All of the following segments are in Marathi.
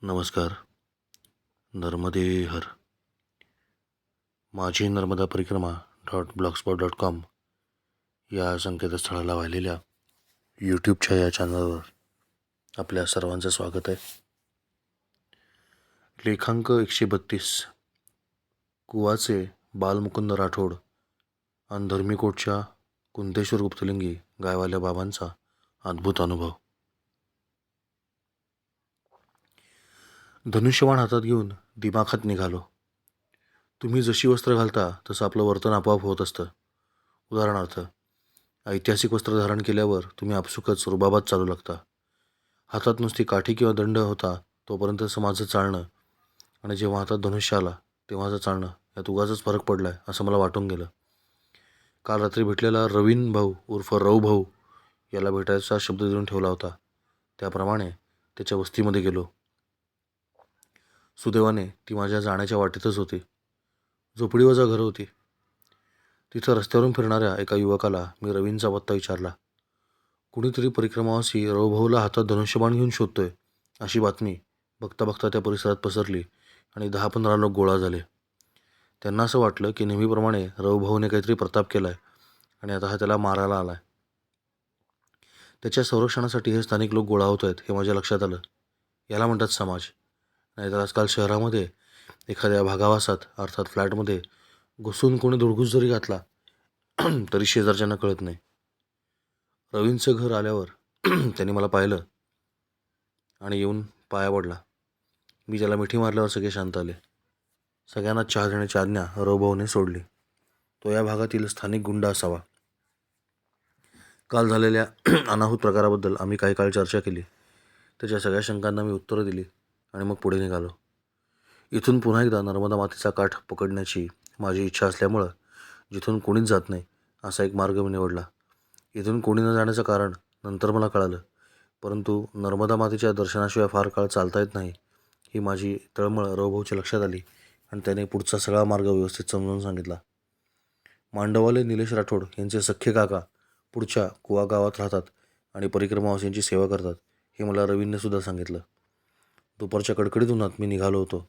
नमस्कार. नर्मदे हर. माझी नर्मदा परिक्रमा.blogspot.com या संकेतस्थळाला वाहिलेल्या यूट्यूबच्या या चॅनलवर आपल्या सर्वांचं स्वागत आहे. लेखांक 132. कुवाचे बालमुकुंद राठोड आणि धर्मीकोटच्या कुंतेश्वर गुप्तलिंगी गायवाल्या बाबांचा अद्भुत अनुभव. धनुष्यबाण हातात घेऊन दिमाखात निघालो. तुम्ही जशी वस्त्र घालता तसं आपलं वर्तन आपोआप होत असतं. उदाहरणार्थ, ऐतिहासिक वस्त्र धारण केल्यावर तुम्ही आपसुकच रुबाबात चालू लागता. हातात नुसती काठी किंवा दंड होता तोपर्यंत माझं चालणं आणि जेव्हा हातात धनुष्य आला तेव्हाचं चालणं यात उगाचच फरक पडलाय असं मला वाटून गेलं. काल रात्री भेटलेला रवीन भाऊ उर्फ रऊ भाऊ याला भेटायचा शब्द देऊन ठेवला होता. त्याप्रमाणे त्याच्या वस्तीमध्ये गेलो. सुदैवाने ती माझ्या जाण्याच्या वाटेतच होती. झोपडीवजा घरं होती. तिथं रस्त्यावरून फिरणाऱ्या एका युवकाला मी रवींचा पत्ता विचारला. कुणीतरी परिक्रमावासी रवभाऊला हातात धनुष्यबाण घेऊन शोधतोय अशी बातमी बघता बघता त्या परिसरात पसरली आणि 10-15 लोक गोळा झाले. त्यांना असं वाटलं की नेहमीप्रमाणे रवभाऊने काहीतरी प्रताप केलाय आणि आता हा त्याला मारायला आलाय. त्याच्या संरक्षणासाठी हे स्थानिक लोक गोळा होत आहेत हे माझ्या लक्षात आलं. याला म्हणतात समाज. नाहीतर आजकाल शहरामध्ये एखाद्या भागावासात अर्थात फ्लॅटमध्ये घुसून कोणी धुडगूस जरी घातला तरी शेजारच्यांना कळत नाही. रवींचं घर आल्यावर त्यांनी मला पाहिलं आणि येऊन पाया पडला. मी त्याला मिठी मारल्यावर सगळे शांत आले. सगळ्यांना चहा देण्याची आज्ञा रवभाऊने सोडली. तो या भागातील स्थानिक गुंड असावा. काल झालेल्या अनाहूत प्रकाराबद्दल आम्ही काही काळ चर्चा केली. त्याच्या सगळ्या शंकांना मी उत्तरं दिली आणि मग पुढे निघालो. इथून पुन्हा एकदा नर्मदा मातेचा काठ पकडण्याची माझी इच्छा असल्यामुळं जिथून कोणीच जात नाही असा एक मार्ग मी निवडला. इथून कोणी न जाण्याचं कारण नंतर मला कळालं, परंतु नर्मदा मातेच्या दर्शनाशिवाय फार काळ चालता येत नाही ही माझी तळमळ रवभाऊच्या लक्षात आली आणि त्याने पुढचा सगळा मार्ग व्यवस्थित समजावून सांगितला. मांडवाले निलेश राठोड यांचे सख्खे काका पुढच्या कुवा गावात राहतात आणि परिक्रमावासींची सेवा करतात हे मला रवींने सुद्धा सांगितलं. दुपारच्या कडकडीत उन्हात मी निघालो होतो.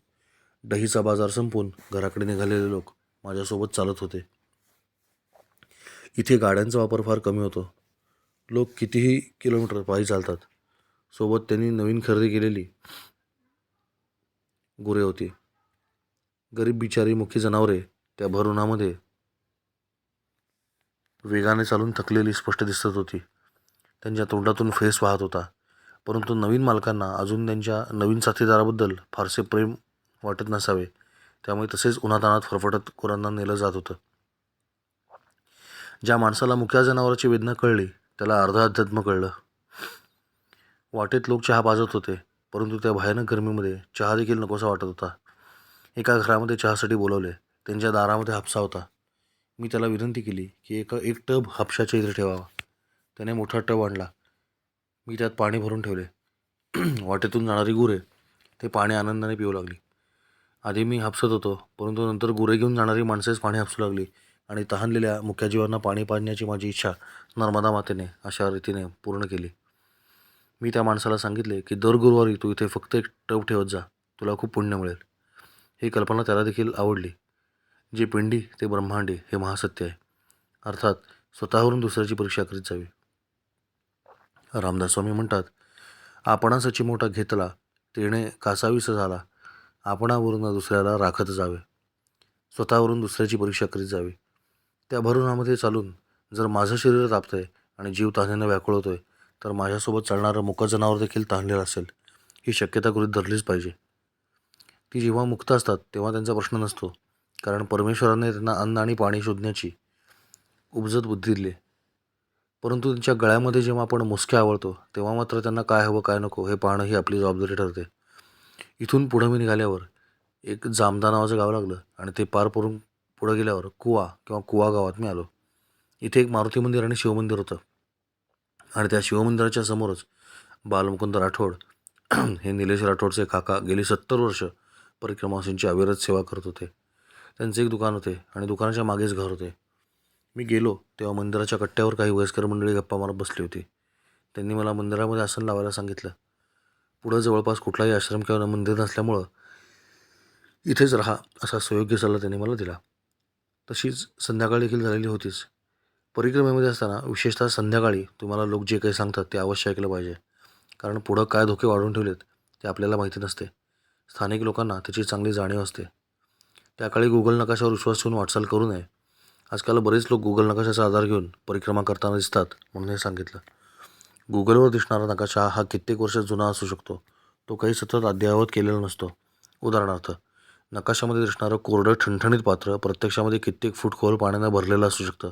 दहीचा बाजार संपून घराकडे निघालेले लोक माझ्यासोबत चालत होते. इथे गाड्यांचा वापर फार कमी होतो. लोक कितीही किलोमीटर पायी चालतात. सोबत त्यांनी नवीन खरेदी केलेली गुरे होती. गरीब बिचारी मुख्य जनावरे त्या भर उन्हामध्ये वेगाने चालून थकलेली स्पष्ट दिसत होती. त्यांच्या तोंडातून फेस वाहत होता. परंतु नवीन मालकांना अजून त्यांच्या नवीन साथीदाराबद्दल फारसे प्रेम वाटत नसावे, त्यामुळे तसेच उन्हातानात फरफटत गुरांना नेलं जात होतं. ज्या माणसाला मुक्या जनावराची वेदना कळली त्याला अर्ध अध्यात्म कळलं. वाटेत लोक चहा पाजत होते, परंतु त्या भयानक गरमीमध्ये चहा देखील नकोसा वाटत होता. एका घरामध्ये चहासाठी बोलवले. त्यांच्या दारामध्ये हापसा होता. मी त्याला विनंती केली की एक टब हापशाच्या इथे ठेवावा. त्याने मोठा टब आणला. मी त्यात पाणी भरून ठेवले. वाटेतून जाणारी गुरे ते पाणी आनंदाने पिऊ लागली. आधी मी हापसत होतो, परंतु नंतर गुरे घेऊन जाणारी माणसेच पाणी हापसू लागली आणि तहानलेल्या मुक्या जीवांना पाणी पाजण्याची माझी इच्छा नर्मदा मातेने अशा रीतीने पूर्ण केली. मी त्या माणसाला सांगितले की दर गुरुवारी तू इथे फक्त एक टब ठेवत जा, तुला खूप पुण्य मिळेल. ही कल्पना त्याला देखील आवडली. जे पिंडी ते ब्रह्मांडी हे महासत्य आहे. अर्थात स्वतःवरून दुसऱ्याची परीक्षा करीत जावी. रामदास स्वामी म्हणतात, आपणास चिमोटा घेतला तेणे कासावीस झाला, आपणावरून दुसऱ्याला राखत जावे. स्वतःवरून दुसऱ्याची परीक्षा करीत जावी. त्या भरुणामध्ये चालून जर माझं शरीर तापतंय आणि जीव तहानेनं व्याकुळ होतोय तर माझ्यासोबत चालणारं मुकं जनावर देखील तहानलेलं असेल ही शक्यता गृहीत धरलीच पाहिजे. ती जेव्हा मुक्त असतात तेव्हा त्यांचा प्रश्न नसतो, कारण परमेश्वराने त्यांना अन्न आणि पाणी शोधण्याची उपजत बुद्धी दिली. परंतु त्यांच्या गळ्यामध्ये जेव्हा आपण मुसक्या आवळतो तेव्हा मात्र त्यांना काय हवं काय नको हे पाहणं ही आपली जबाबदारी ठरते. इथून पुढं मी निघाल्यावर एक जामदा नावाचं गाव लागलं आणि ते पार करून पुढं गेल्यावर कुवा किंवा कुवा गावात मी आलो. इथे एक मारुती मंदिर आणि शिवमंदिर होतं आणि त्या शिवमंदिराच्या समोरच बालमुकुंद राठोड हे निलेश राठोडचे काका गेली 70 वर्ष परिक्रमावासींची अविरत सेवा करत होते. त्यांचे एक दुकान होते आणि दुकानाच्या मागेच घर होते. मी गेलो तेव्हा मंदिराच्या कट्ट्यावर काही वयस्कर मंडळी गप्पा मारत बसली होती. त्यांनी मला मंदिरामध्ये आसन लावायला सांगितलं. पुढं जवळपास कुठलाही आश्रम किंवा मंदिर नसल्यामुळं इथेच राहा असा सुयोग्य सल्ला त्यांनी मला दिला. तशीच संध्याकाळ देखील झालेली होतीच. परिक्रमेमध्ये असताना विशेषतः संध्याकाळी तुम्हाला लोक जे काही सांगतात ते अवश्य ऐकलं पाहिजे. कारण पुढं काय धोके वाढवून ठेवलेत ते आपल्याला माहिती नसते. स्थानिक लोकांना त्याची चांगली जाणीव असते. त्या काळी गुगल नकाशावर विश्वास ठेवून वाटचाल करू नये. आजकाल बरेच लोक गुगल नकाशाचा आधार घेऊन परिक्रमा करताना दिसतात म्हणून हे सांगितलं. गुगलवर दिसणारा नकाशा हा कित्येक वर्ष जुना असू शकतो. तो काही सतत अद्ययावत केलेला नसतो. उदाहरणार्थ, नकाशामध्ये दिसणारं कोरडं ठणठणीत पात्र प्रत्यक्षामध्ये कित्येक फूट खोल पाण्यानं भरलेलं असू शकतं,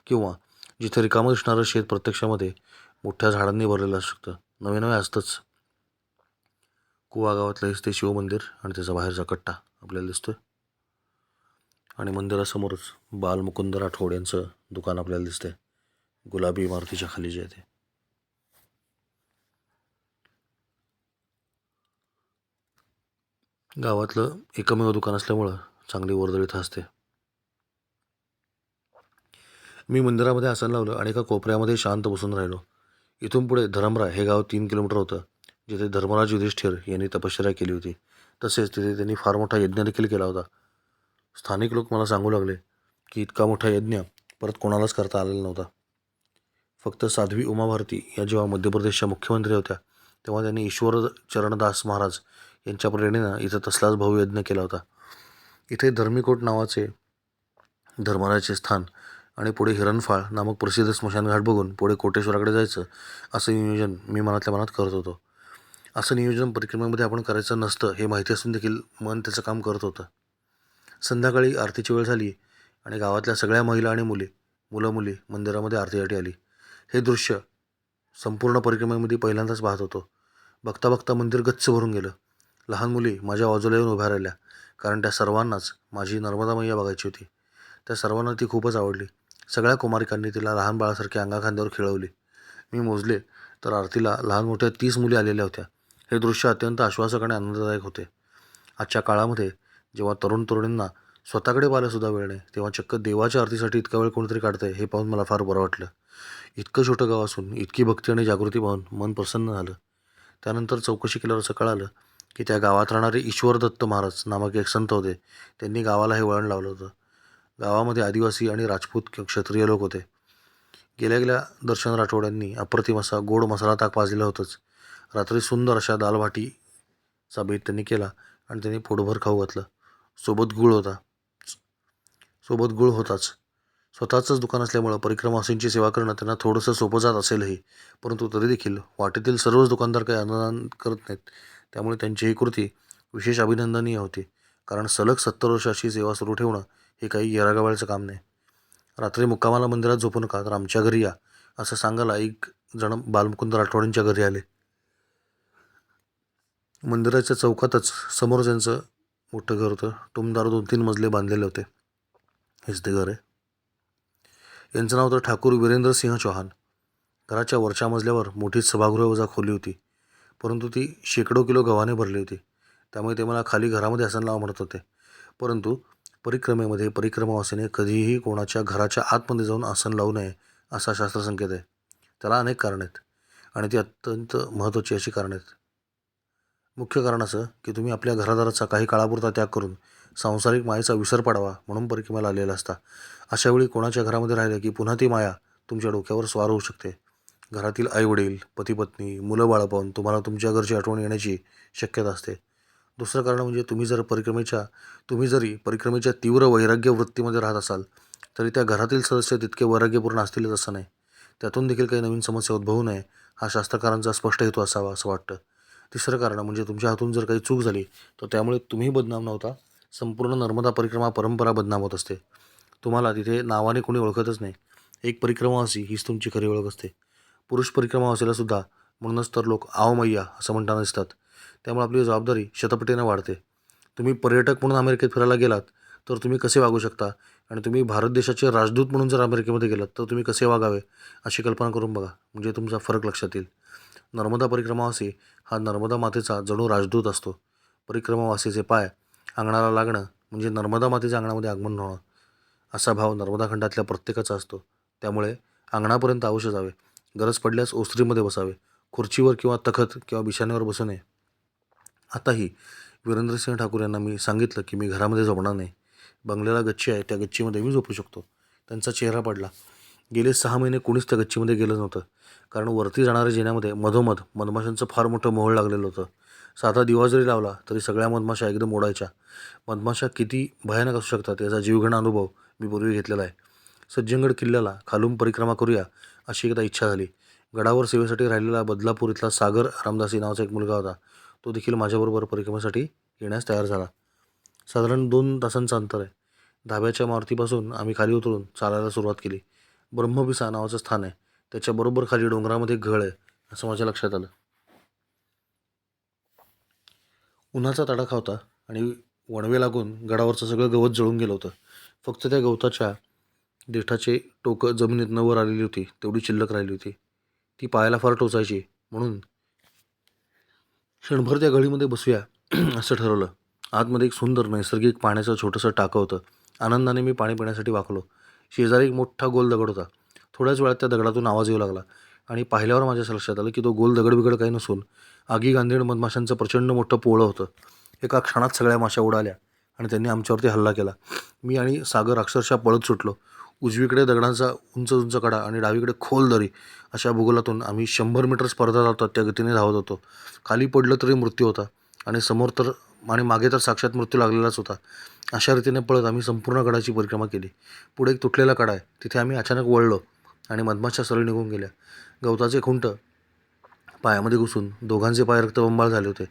किंवा जिथे रिकामं दिसणारं शेत प्रत्यक्षामध्ये मोठ्या झाडांनी भरलेलं असू शकतं. नवे नवे असतंच. कुवा गावातलं ते शिवमंदिर आणि त्याचा बाहेरचा कट्टा आपल्याला दिसतोय. आणि मंदिरासमोरच बालमुकुंद राठोड यांचं दुकान आपल्याला दिसतंय, गुलाबी इमारतीच्या खाली जे आहे ते. गावातलं एकमेव दुकान असल्यामुळं चांगली वर्दळ इथं असते. मी मंदिरामध्ये आसन लावलं आणि एका कोपऱ्यामध्ये शांत बसून राहिलो. इथून पुढे धरमरा हे गाव 3 किलोमीटर होतं, जिथे धर्मराज युधिष्ठिर यांनी तपश्चर्या केली होती. तसेच तिथे त्यांनी फार मोठा यज्ञ देखील केला होता. स्थानिक लोक मला सांगू लागले की इतका मोठा यज्ञ परत कोणालाच करता आलेला नव्हता. फक्त साध्वी उमा भारती या जेव्हा मध्य प्रदेशच्या मुख्यमंत्री होत्या तेव्हा त्यांनी ईश्वर चरणदास महाराज यांच्या प्रेरणेनं इथं तसलाच भव्य केला होता. इथे धर्मीकोट नावाचे धर्मराजाचे स्थान आणि पुढे हिरणफाळ नामक प्रसिद्ध स्मशानघाट बघून पुढे कोटेश्वराकडे जायचं असं नियोजन मी मनातल्या मनात करत होतो. असं नियोजन परिक्रमेमध्ये आपण करायचं नसतं हे माहिती असून देखील मन त्याचं काम करत होतं. संध्याकाळी आरतीची वेळ झाली आणि गावातल्या सगळ्या महिला आणि मुलं मुली मंदिरामध्ये आरतीसाठी आली. हे दृश्य संपूर्ण परिक्रमेमध्ये पहिल्यांदाच पाहत होतो. बघता बघता मंदिर गच्च भरून गेलं. लहान मुली माझ्या बाजूला येऊन उभ्या राहिल्या, कारण त्या सर्वांनाच माझी नर्मदा मैया बघायची होती. त्या सर्वांना ती खूपच आवडली. सगळ्या कुमारिकांनी तिला लहान बाळासारखी अंगाखांद्यावर खेळवली. मी मोजले तर आरतीला लहान मोठ्या 30 मुली आलेल्या होत्या. हे दृश्य अत्यंत आश्वासक आणि आनंददायक होते. आजच्या काळामध्ये जेव्हा तरुण तरुणींना स्वतःकडे पाहायलासुद्धा वेळ नाही, तेव्हा चक्क देवाच्या आरतीसाठी इतका वेळ कोणीतरी काढतंय हे पाहून मला फार बरं वाटलं. इतकं छोटं गाव असून इतकी भक्ती आणि जागृती पाहून मन प्रसन्न झालं. त्यानंतर चौकशी केल्यावर असं कळालं की त्या गावात राहणारे ईश्वरदत्त महाराज नामक एक संत होते. त्यांनी गावाला हे वळण लावलं होतं. गावामध्ये आदिवासी आणि राजपूत क्षत्रिय लोक होते. गेल्या गेल्या दर्शन राठोडांनी अप्रतिम असा गोड मसाला ताक पाजलेला होतंच. रात्री सुंदर अशा दालभाटीचा बेत त्यांनी केला आणि त्यांनी पोटभर खाऊ घातलं. सोबत गुळ होताच. स्वतःचंच दुकान असल्यामुळं परिक्रमावासींची सेवा करणं त्यांना थोडंसं सोपं जात असेलही, परंतु तरी देखील वाटेतील सर्वच दुकानदार काही अन्नदान करत नाहीत. त्यामुळे त्यांची ही कृती विशेष अभिनंदनीय होती. कारण सलग 70 वर्ष अशी सेवा सुरू ठेवणं हे काही येरागवाळ्याचं काम नाही. रात्री मुक्कामाला मंदिरात झोपू नका, तर आमच्या घरी या असं सांगायला एक जण बालमुकुंद राठोडांच्या घरी आले. मंदिराच्या चौकातच समोर त्यांचं मोठं घर होतं. टुमदार 2-3 मजले बांधलेले होते. हेच ते घर आहे. यांचं नाव होतं ठाकूर वीरेंद्रसिंह चौहान. घराच्या वरच्या मजल्यावर मोठी सभागृह वजा खोली होती, परंतु ती शेकडो किलो गव्हाने भरली होती. त्यामुळे ते मला खाली घरामध्ये आसन लावा म्हणत होते. परंतु परिक्रमेमध्ये परिक्रमावासीने कधीही कोणाच्या घराच्या आतमध्ये जाऊन आसन लावू नये असा शास्त्रसंकेत आहे. त्याला अनेक कारणं आहेत आणि ती अत्यंत महत्त्वाची अशी कारणं आहेत. मुख्य कारण असं की तुम्ही आपल्या घरादाराचा काही काळापुरता त्याग करून सांसारिक मायेचा विसर पाडावा म्हणून परिक्रमेला आलेला असता. अशावेळी कोणाच्या घरामध्ये राहिलं की पुन्हा ती माया तुमच्या डोक्यावर स्वार होऊ शकते. घरातील आईवडील, पतीपत्नी, मुलं बाळं पाहून तुम्हाला तुमच्या घरची आठवण येण्याची शक्यता असते. दुसरं कारण म्हणजे तुम्ही जरी परिक्रमेच्या तीव्र वैराग्य वृत्तीमध्ये राहत असाल तरी त्या घरातील सदस्य तितके वैराग्यपूर्ण असतीलच असं नाही. त्यातून देखील काही नवीन समस्या उद्भवू नये हा शास्त्रकारांचा स्पष्ट हेतू असावा असं वाटतं. तिसरं कारण म्हणजे तुमच्या हातून जर काही चूक झाली तर त्यामुळे तुम्ही बदनाम नव्हता, संपूर्ण नर्मदा परिक्रमा परंपरा बदनाम होत असते. तुम्हाला तिथे नावाने कोणी ओळखतच नाही. एक परिक्रमावासी हीच तुमची खरी ओळख असते. पुरुष परिक्रमावासीला सुद्धा म्हणूनच तर लोक आव मैया असं म्हणताना दिसतात. त्यामुळे आपली जबाबदारी शतपटीने वाढते. तुम्ही पर्यटक म्हणून अमेरिकेत फिरायला गेलात तर तुम्ही कसे वागू शकता, आणि तुम्ही भारत देशाचे राजदूत म्हणून जर अमेरिकेमध्ये गेलात तर तुम्ही कसे वागावे अशी कल्पना करून बघा, म्हणजे तुमचा फरक लक्षात येईल. नर्मदा परिक्रमावासी हा नर्मदा मातेचा जणू राजदूत असतो. परिक्रमावासीचे पाय अंगणाला लागणं म्हणजे नर्मदा मातेच्या अंगणामध्ये आगमन होणं असा भाव नर्मदा खंडातल्या प्रत्येकाचा असतो. त्यामुळे अंगणापर्यंत अवश्य जावे. गरज पडल्यास ओसरीमध्ये बसावे. खुर्चीवर किंवा तखत किंवा बिछाण्यावर बसू नये. आताही वीरेंद्रसिंह ठाकूर यांना मी सांगितलं की मी घरामध्ये झोपणार नाही. बंगल्याला गच्ची आहे, त्या गच्चीमध्ये मी झोपू शकतो. त्यांचा चेहरा पडला. गेले 6 महिने कोणीच त्या गच्चीमध्ये गेलं नव्हतं, कारण वरती जाणाऱ्या जिन्यामध्ये मधोमध मधमाशांचं फार मोठं मोहोळ लागलेलं होतं. साधा दिवा जरी लावला तरी सगळ्या मधमाशा एकदम उडायच्या. मधमाशा किती भयानक असू शकतात याचा जीवघेणा अनुभव मी पूर्वी घेतलेला आहे. सज्जनगड किल्ल्याला खालून परिक्रमा करूया अशी एकदा इच्छा झाली. गडावर सेवेसाठी राहिलेला बदलापूर इथला सागर रामदासी नावाचा एक मुलगा होता. तो देखील माझ्याबरोबर परिक्रमेसाठी येण्यास तयार झाला. साधारण 2 तासांचं अंतर आहे. धाब्याच्या मारुतीपासून आम्ही खाली उतरून चालायला सुरुवात केली. ब्रह्मपिसा नावाचं स्थान आहे. त्याच्याबरोबर खाली डोंगरामध्ये एक घळ आहे असं माझ्या लक्षात आलं. उन्हाचा तडाखा होता आणि वणवे लागून गडावरचं सगळं गवत जळून गेलं होतं. फक्त त्या गवताच्या देठाचे टोकं जमिनीत वर आलेली होती, तेवढी शिल्लक राहिली होती. ती पायाला फार टोचायची, म्हणून क्षणभर त्या गळीमध्ये बसूया असं ठरवलं. आतमध्ये एक सुंदर नैसर्गिक पाण्याचं छोटंसं टाकं होतं. आनंदाने मी पाणी पिण्यासाठी वाकलो. शेजारी एक मोठा गोल दगड होता. थोड्याच वेळात त्या दगडातून आवाज येऊ लागला आणि पाहिल्यावर माझ्या असं लक्षात आलं की तो गोल दगड बिगड काही नसून आगी गांधीड मधमाशांचं प्रचंड मोठं पोळं होतं. एका क्षणात सगळ्या माशा उडाल्या आणि त्यांनी आमच्यावरती हल्ला केला. मी आणि सागर अक्षरशः पळत सुटलो. उजवीकडे दगडांचा उंच उंच कडा आणि डावीकडे खोल दरी अशा भूगोलातून आम्ही 100 मीटर स्पर्धा धावतात त्या गतीने धावत होतो. खाली पडलं तरी मृत्यू होता आणि समोर तर आणि मागे तर साक्षात मृत्यू लागलेलाच होता. अशा रीतीने पळत आम्ही संपूर्ण गडाची परिक्रमा केली. पुढे एक तुटलेला कडा आहे, तिथे आम्ही अचानक वळलो आणि मधमाशा सरळ निघून गेल्या. गवताचे खुंट पायामध्ये घुसून दोघांचे पाय रक्तबंबाळ झाले होते.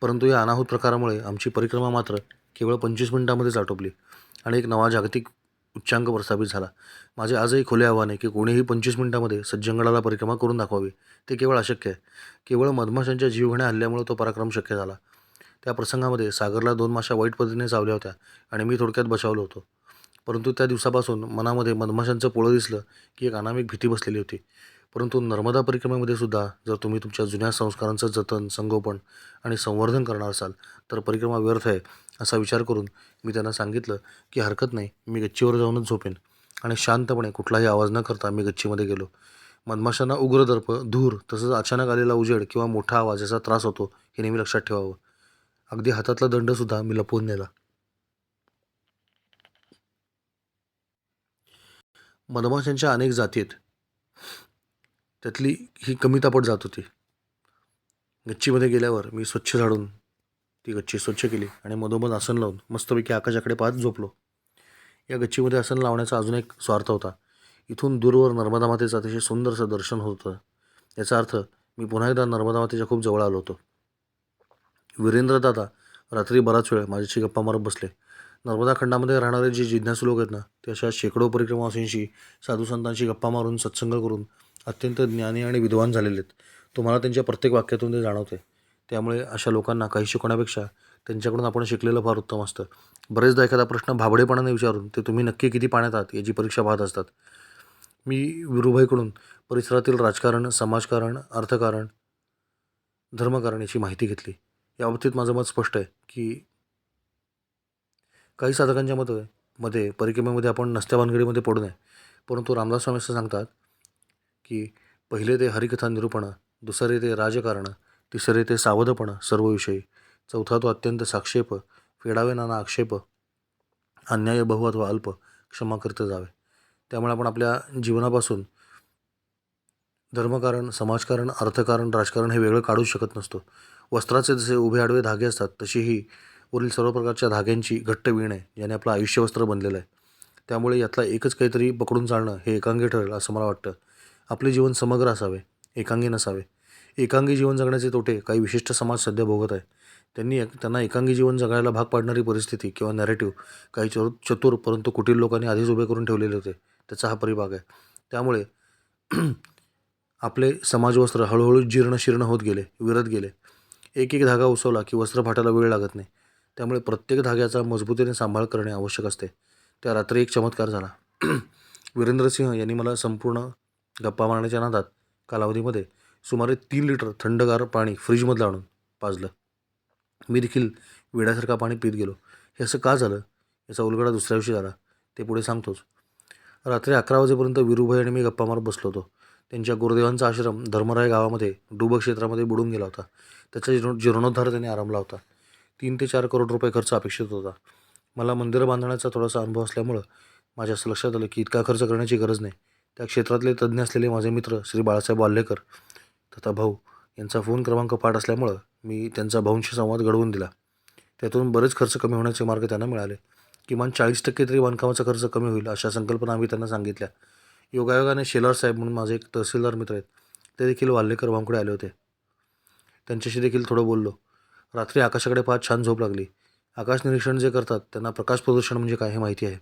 परंतु या अनाहूत प्रकारामुळे आमची परिक्रमा मात्र केवळ 25 मिनिटांमध्येच आटोपली आणि एक नवा जागतिक उच्चांक प्रस्थापित झाला. माझे आजही खुले आव्हान आहे की कोणीही 25 मिनिटांमध्ये सज्जनगडाला परिक्रमा करून दाखवावी. ते केवळ अशक्य आहे. केवळ मधमाशांच्या जीवघेण्या हल्ल्यामुळे तो पराक्रम शक्य झाला. त्या प्रसंगामध्ये सागरला 2 माशा वाईट पद्धतीने चावल्या होत्या आणि मी थोडक्यात बचावलो होतो. परंतु त्या दिवसापासून मनामध्ये मधमाशांचं पोळं दिसलं की एक अनामिक भीती बसलेली होती. परंतु नर्मदा परिक्रमेमध्ये सुद्धा जर तुम्ही तुमच्या जुन्या संस्कारांचं जतन, संगोपन आणि संवर्धन करणार असाल तर परिक्रमा व्यर्थ आहे असा विचार करून मी त्यांना सांगितलं की हरकत नाही, मी गच्चीवर जाऊनच झोपेन. आणि शांतपणे कुठलाही आवाज न करता मी गच्चीमध्ये गेलो. मधमाशांना उग्र दर्प, धूर तसंच अचानक आलेला उजेड किंवा मोठा आवाज याचा त्रास होतो हे नेहमी लक्षात ठेवावं. अगदी हातातला दंडसुद्धा मी लपवून नेला. मधमाशांच्या अनेक जाती आहेत, त्यातली ही कमी तापट जात होती. गच्चीमध्ये गेल्यावर मी स्वच्छ झाडून ती गच्ची स्वच्छ केली आणि मधोमध आसन लावून मस्तपैकी आकाशाकडे पाहत झोपलो. या गच्चीमध्ये आसन लावण्याचा अजून एक स्वार्थ होता. इथून दूरवर नर्मदा मातेचं अतिशय सुंदरसं दर्शन होत होतं. याचा अर्थ मी पुन्हा एकदा नर्मदा मातेच्या खूप जवळ आलो होतो. वीरेंद्रदादा रात्री बराच वेळ माझ्याशी गप्पा मारत बसले. नर्मदा खंडामध्ये राहणारे जे जिज्ञासू लोक आहेत ना, ते अशा शेकडो परिक्रमावासींशी, साधू संतांशी गप्पा मारून, सत्संग करून अत्यंत ज्ञानी आणि विद्वान झालेले आहेत. तुम्हाला त्यांच्या प्रत्येक वाक्यातून ते जाणवते. त्यामुळे अशा लोकांना काही शिकवण्यापेक्षा त्यांच्याकडून आपण शिकलेलं फार उत्तम असतं. बरेचदा एखादा प्रश्न भाबडेपणाने विचारून ते तुम्ही नक्की किती पाण्यात आहात याची परीक्षा पाहत असतात. मी वीरूभाईकडून परिसरातील राजकारण, समाजकारण, अर्थकारण, धर्मकारण याची माहिती घेतली. याबाबतीत माझं मत स्पष्ट आहे की काही साधकांच्या मध्ये परिक्रमेमध्ये आपण नसत्या भानगडीमध्ये पडू नये. परंतु रामदास स्वामी असं सांगतात की पहिले ते हरिकथा निरूपण, दुसरे ते राजकारण, तिसरे ते सावधपण सर्वविषयी, चौथा तो अत्यंत साक्षेप, फेडावे नाना आक्षेप, अन्याय बहु अथवा अल्प, क्षमा करते जावे. त्यामुळे आपण आपल्या जीवनापासून धर्मकारण, समाजकारण, अर्थकारण, राजकारण हे वेगळं काढूच शकत नसतो. वस्त्राचे जसे उभे आडवे धागे असतात तशी ही वरील सर्व प्रकारच्या धाग्यांची घट्ट वीण आहे ज्याने आपलं आयुष्यवस्त्र बनलेलं आहे. त्यामुळे यातला एकच काहीतरी पकडून चालणं हे एकांगी ठरेल असं मला वाटतं. आपले जीवन समग्र असावे, एकांगी नसावे. एकांगी जीवन जगण्याचे तोटे काही विशिष्ट समाज सध्या भोगत आहे. त्यांना एकांगी जीवन जगायला भाग पाडणारी परिस्थिती किंवा नॅरेटिव्ह काही चतुर परंतु कुटील लोकांनी आधीच उभे करून ठेवलेले होते. त्याचा हा परिभाग आहे. त्यामुळे आपले समाजवस्त्र हळूहळू जीर्ण होत गेले, विरत गेले. एक एक धागा उसवला की वस्त्र फाटायला वेळ लागत नाही. त्यामुळे प्रत्येक धाग्याचा मजबूतीने सांभाळ करणे आवश्यक असते. त्या रात्री एक चमत्कार झाला. वीरेंद्रसिंह यांनी मला संपूर्ण गप्पा मारण्याच्या नादात कालावधीमध्ये सुमारे 3 लिटर थंडगार पाणी फ्रीजमधलं आणून पाजलं. मी देखील वेड्यासारखा पाणी पीत गेलो. हे असं का झालं याचा उलगडा दुसऱ्या दिवशी झाला. ते पुढे सांगतोच. रात्री 11 वाजेपर्यंत वीरूभाई आणि मी गप्पा मारत बसलो होतो. त्यांच्या गुरुदेवांचा आश्रम धर्मराय गावामध्ये डुबक क्षेत्रामध्ये बुडून गेला होता. त्याचा जीर्णोद्धार त्यांनी आरंभला होता. 3 ते 4 करोड रुपये खर्च अपेक्षित होता. मला मंदिरं बांधण्याचा थोडासा अनुभव असल्यामुळं माझ्या असं लक्षात आलं की इतका खर्च करण्याची गरज नाही. त्या क्षेत्रातले तज्ज्ञ असलेले माझे मित्र श्री बाळासाहेब वाल्हेकर तथा भाऊ यांचा फोन क्रमांक पाठ असल्यामुळं मी त्यांचा भाऊंशी संवाद घडवून दिला. त्यातून बरेच खर्च कमी होण्याचे मार्ग त्यांना मिळाले. किमान 40% तरी बांधकामाचा खर्च कमी होईल अशा संकल्पना आम्ही त्यांना सांगितल्या. योगायोगाने शेलार साहेब म्हणून माझे एक तहसीलदार मित्र आहेत, ते देखील वाल्हेकर भाऊंकडे आले होते. त्यांच्याशी देखील थोडं बोललो. रात्री आकाशाकडे पाहत छान झोप लागली. आकाश निरीक्षण जे करतात त्यांना प्रकाश प्रदूषण म्हणजे काय हे माहिती आहे.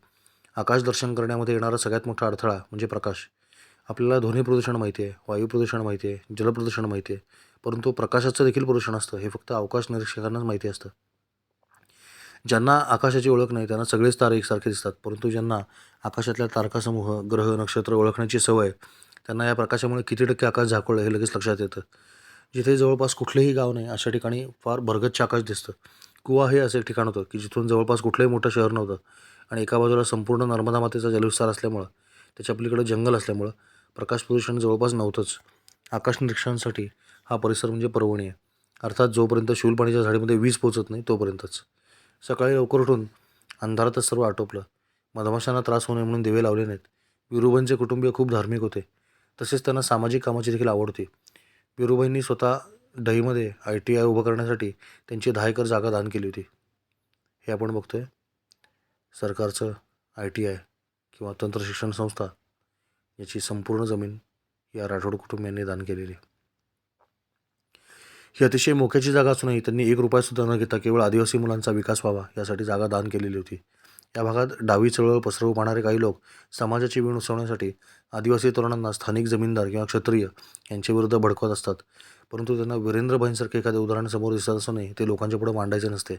आकाश दर्शन करण्यामध्ये येणारा सगळ्यात मोठा अडथळा म्हणजे प्रकाश. आपल्याला ध्वनी प्रदूषण माहिती आहे, वायू प्रदूषण माहिती आहे, जलप्रदूषण माहिती आहे, परंतु प्रकाशाचं देखील प्रदूषण असतं हे फक्त अवकाश निरीक्षकांनाच माहिती असतं. ज्यांना आकाशाची ओळख नाही त्यांना सगळेच तारे एकसारखे दिसतात, परंतु ज्यांना आकाशातल्या तारकासमूह, ग्रह, नक्षत्र ओळखण्याची सवय, त्यांना या प्रकाशामुळे किती टक्के आकाश झाकळलं हे लगेच लक्षात येतं. जिथे जवळपास कुठलेही गाव नाही अशा ठिकाणी फार भरगच्च आकाश दिसतं. कुवा हे असं एक ठिकाण होतं की जिथून जवळपास कुठलंही मोठं शहर नव्हतं आणि एका बाजूला संपूर्ण नर्मदा मातेचा जलविस्तार असल्यामुळं, त्याच्या पलीकडे जंगल असल्यामुळं प्रकाश प्रदूषण जवळपास नव्हतंच. आकाश निरीक्षणासाठी हा परिसर म्हणजे पर्वणी आहे. अर्थात जोपर्यंत शूलपाणीच्या झाडीमध्ये वीज पोचत नाही तोपर्यंतच. सकाळी लवकर उठून अंधारातच सर्व आटोपलं. मधमाशांना त्रास होऊ नये म्हणून दिवे लावले नाहीत. विरुबाईंचे कुटुंबीय खूप धार्मिक होते, तसेच त्यांना सामाजिक कामाची देखील आवड होती. विरुबाईंनी स्वतः डहीमध्ये ITI उभं करण्यासाठी त्यांची 10 एकर जागा दान केली होती. हे आपण बघतोय सरकारचं ITI किंवा तंत्रशिक्षण संस्था याची संपूर्ण जमीन या राठोड कुटुंबियांनी दान केलेली. ही अतिशय मोक्याची जागा असूनही त्यांनी 1 रुपयासुद्धा न घेता केवळ आदिवासी मुलांचा विकास व्हावा यासाठी जागा दान केलेली होती. या भागात डावी चळवळ पसरवू पाहणारे काही लोक समाजाची वीण उसवण्यासाठी आदिवासी तरुणांना स्थानिक जमीनदार किंवा क्षत्रिय यांच्याविरुद्ध भडकवत असतात. परंतु त्यांना वीरेंद्रभाईंसारखे एखादे उदाहरण समोर दिसत असूनही ते लोकांच्या पुढे मांडायचे नसते,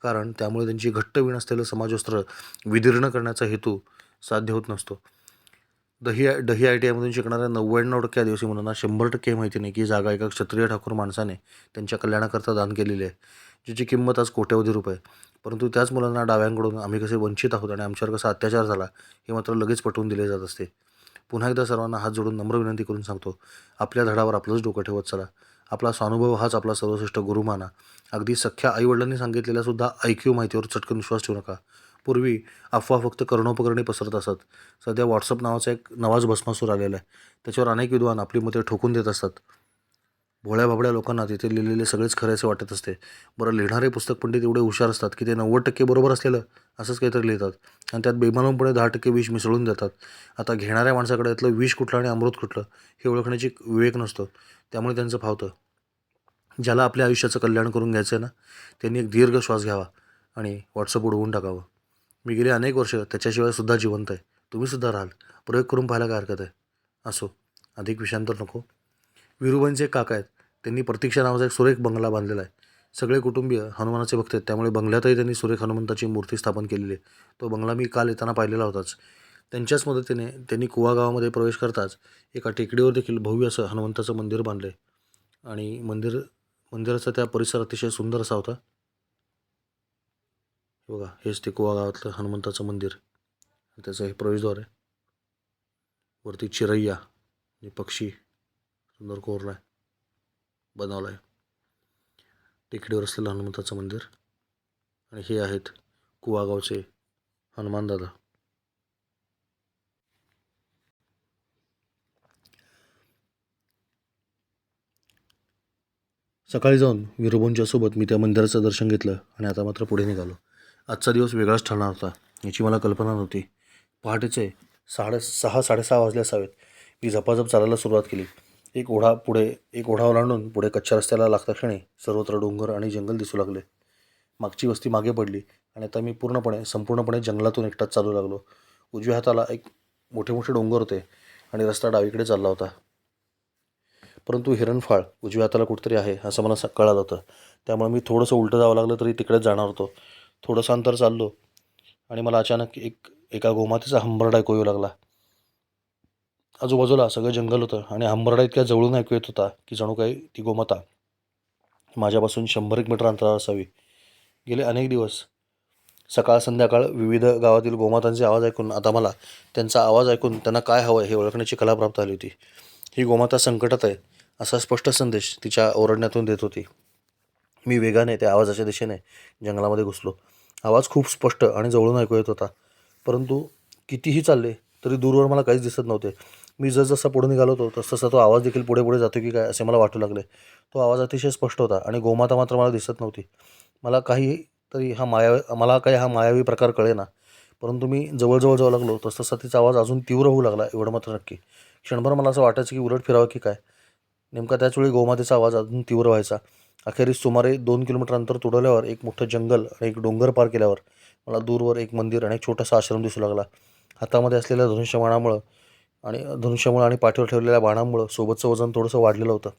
कारण त्यामुळे त्यांची घट्ट वीण असलेलं समाजवस्त्र विदीर्ण करण्याचा हेतू साध्य होत नसतो. डही ITIमधून शिकणाऱ्या 99% आदिवासी मुलांना 100% माहिती नाही की जागा एका क्षत्रिय ठाकूर माणसाने त्यांच्या कल्याणाकरता दान केलेली आहे, जिची किंमत आज कोट्यवधी रुपये. परंतु त्याच मुलांना डाव्यांकडून आम्ही कसे वंचित आहोत आणि आमच्यावर कसा अत्याचार झाला हे मात्र लगेच पटवून दिले जात असते. पुन्हा एकदा सर्वांना हात जोडून नम्र विनंती करून सांगतो, आपल्या धडावर आपलंच डोकं ठेवत चला. आपला स्वानुभव हाच आपला सर्वश्रेष्ठ गुरु माना. अगदी सख्या आईवडिलांनी सांगितलेल्या सुद्धा IQ माहितीवर चटकन विश्वास ठेवू नका. पूर्वी अफवा फक्त कर्णोपकरणी पसरत असत. सध्या WhatsApp नावाचा एक नवाच भस्मासूर आलेला आहे. त्याच्यावर अनेक विद्वान आपली मते ठोकून देत असतात. भोळ्या भाबड्या लोकांना तिथे लिहिलेले सगळेच खरे असे वाटत असते. बरं, लिहिणारे पुस्तक पंडित एवढे हुशार असतात की ते 90% बरोबर असलेलं असंच काहीतरी लिहितात आणि त्यात बेमालूमपणे 10% विष मिसळून देतात. आता घेणाऱ्या माणसाकडे यातलं विष कुठलं आणि अमृत कुठलं हे ओळखण्याची विवेक नसतो, त्यामुळे त्यांचं फावतं. ज्याला आपल्या आयुष्याचं कल्याण करून घ्यायचं आहे ना, त्यांनी एक दीर्घ श्वास घ्यावा आणि WhatsApp उडवून टाकावं. मी गेली अनेक वर्ष त्याच्याशिवाय सुद्धा जिवंत आहे. तुम्हीसुद्धा राहाल. प्रयोग करून पाहायला काय हरकत आहे. असो, अधिक विषयांतर नको. विरुबाईंचे काका आहेत. त्यांनी प्रतीक्षा नावाचा एक सुरेख बंगला बांधलेला आहे. सगळे कुटुंबीय हनुमानाचे भक्त आहेत, त्यामुळे बंगल्यातही त्यांनी सुरेख हनुमंताची मूर्ती स्थापन केलेली आहे. तो बंगला मी काल येताना पाहिलेला होताच. त्यांच्याच मदतीने त्यांनी कुवा गावामध्ये प्रवेश करताच एका टेकडीवर देखील भव्य असं हनुमंताचं मंदिर बांधले आणि मंदिराचा त्या परिसर अतिशय सुंदर असा होता. बघा, हेच ते कुवा गावातलं हनुमंताचं मंदिर. त्याचं हे प्रवेशद्वार आहे. वरती चिरैया आणि पक्षी सुंदर कोरला आहे, बनवला आहे. टेकडीवर असलेलं हनुमंताचं मंदिर. आणि हे आहेत कुवागावचे हनुमान दादा. सकाळी जाऊन विरुबांच्या सोबत मी त्या मंदिराचं दर्शन घेतलं आणि आता मात्र पुढे निघालो. आजचा दिवस वेगळाच ठरणार होता याची मला कल्पना नव्हती. पहाटेचे 6:30 वाजले असावेत. मी झपाझप चालायला सुरुवात केली. एक ओढा ओलांडून पुढे कच्च्या रस्त्याला लागता क्षणी सर्वत्र डोंगर आणि जंगल दिसू लागले. मागची वस्ती मागे पडली आणि आता मी संपूर्णपणे जंगलातून एकटाच चालू लागलो. उजव्या हाताला एक मोठे मोठे डोंगर होते आणि रस्ता डावीकडे चालला होता. परंतु हिरणफाळ उजव्या हाताला कुठेतरी आहे असं मला कळालं होतं. त्यामुळे मी थोडंसं उलटं जावं लागलं तरी तिकडेच जाणार होतो. थोडंसं अंतर चाललो आणि मला अचानक एका गोमातेचा हंबरडा ऐकू येऊ लागला. आजूबाजूला सगळं जंगल होतं आणि हंबरडा इतक्या जवळून ऐकू येत होता की जणू काही ती गोमाता माझ्यापासून 100 मीटर अंतरावर असावी. गेले अनेक दिवस सकाळ संध्याकाळ विविध गावातील गोमातांचे आवाज ऐकून आता मला त्यांचा आवाज ऐकून त्यांना काय हवं हे ओळखण्याची कला प्राप्त झाली होती. ही गोमाता संकटात आहे असा स्पष्ट संदेश तिच्या ओरडण्यातून देत होती. मी वेगाने त्या आवाजाच्या दिशेने जंगलामध्ये घुसलो. आवाज खूप स्पष्ट आणि जवळून ऐकू येत होता, परंतु कितीही चालले तरी दूरवर मला काहीच दिसत नव्हते. मी जसजसा पुढे निघालो होतो तसतसा तो आवाज देखील पुढे पुढे जातो की काय असे मला वाटू लागले. तो आवाज अतिशय स्पष्ट होता आणि गोमाता मात्र मला दिसत नव्हती. मला काही हा मायावी प्रकार कळेना, परंतु मी जवळजवळ जाऊ लागलो तसतसा तिचा आवाज अजून तीव्र होऊ लागला, एवढं मात्र नक्की. क्षणभर मला असं वाटायचं की उलट फिरावं की काय. नेमका त्याचवेळी गोमातेचा आवाज अजून तीव्र व्हायचा. अखेरीस सुमारे 2 किलोमीटर अंतर तुडवल्यावर एक मोठं जंगल आणि एक डोंगर पार केल्यावर मला दूरवर एक मंदिर आणि एक छोटासा आश्रम दिसू लागला. हातामध्ये असलेल्या धनुष्यामुळं आणि पाठीवर ठेवलेल्या बाणामुळं सोबतचं वजन थोडंसं वाढलेलं होतं.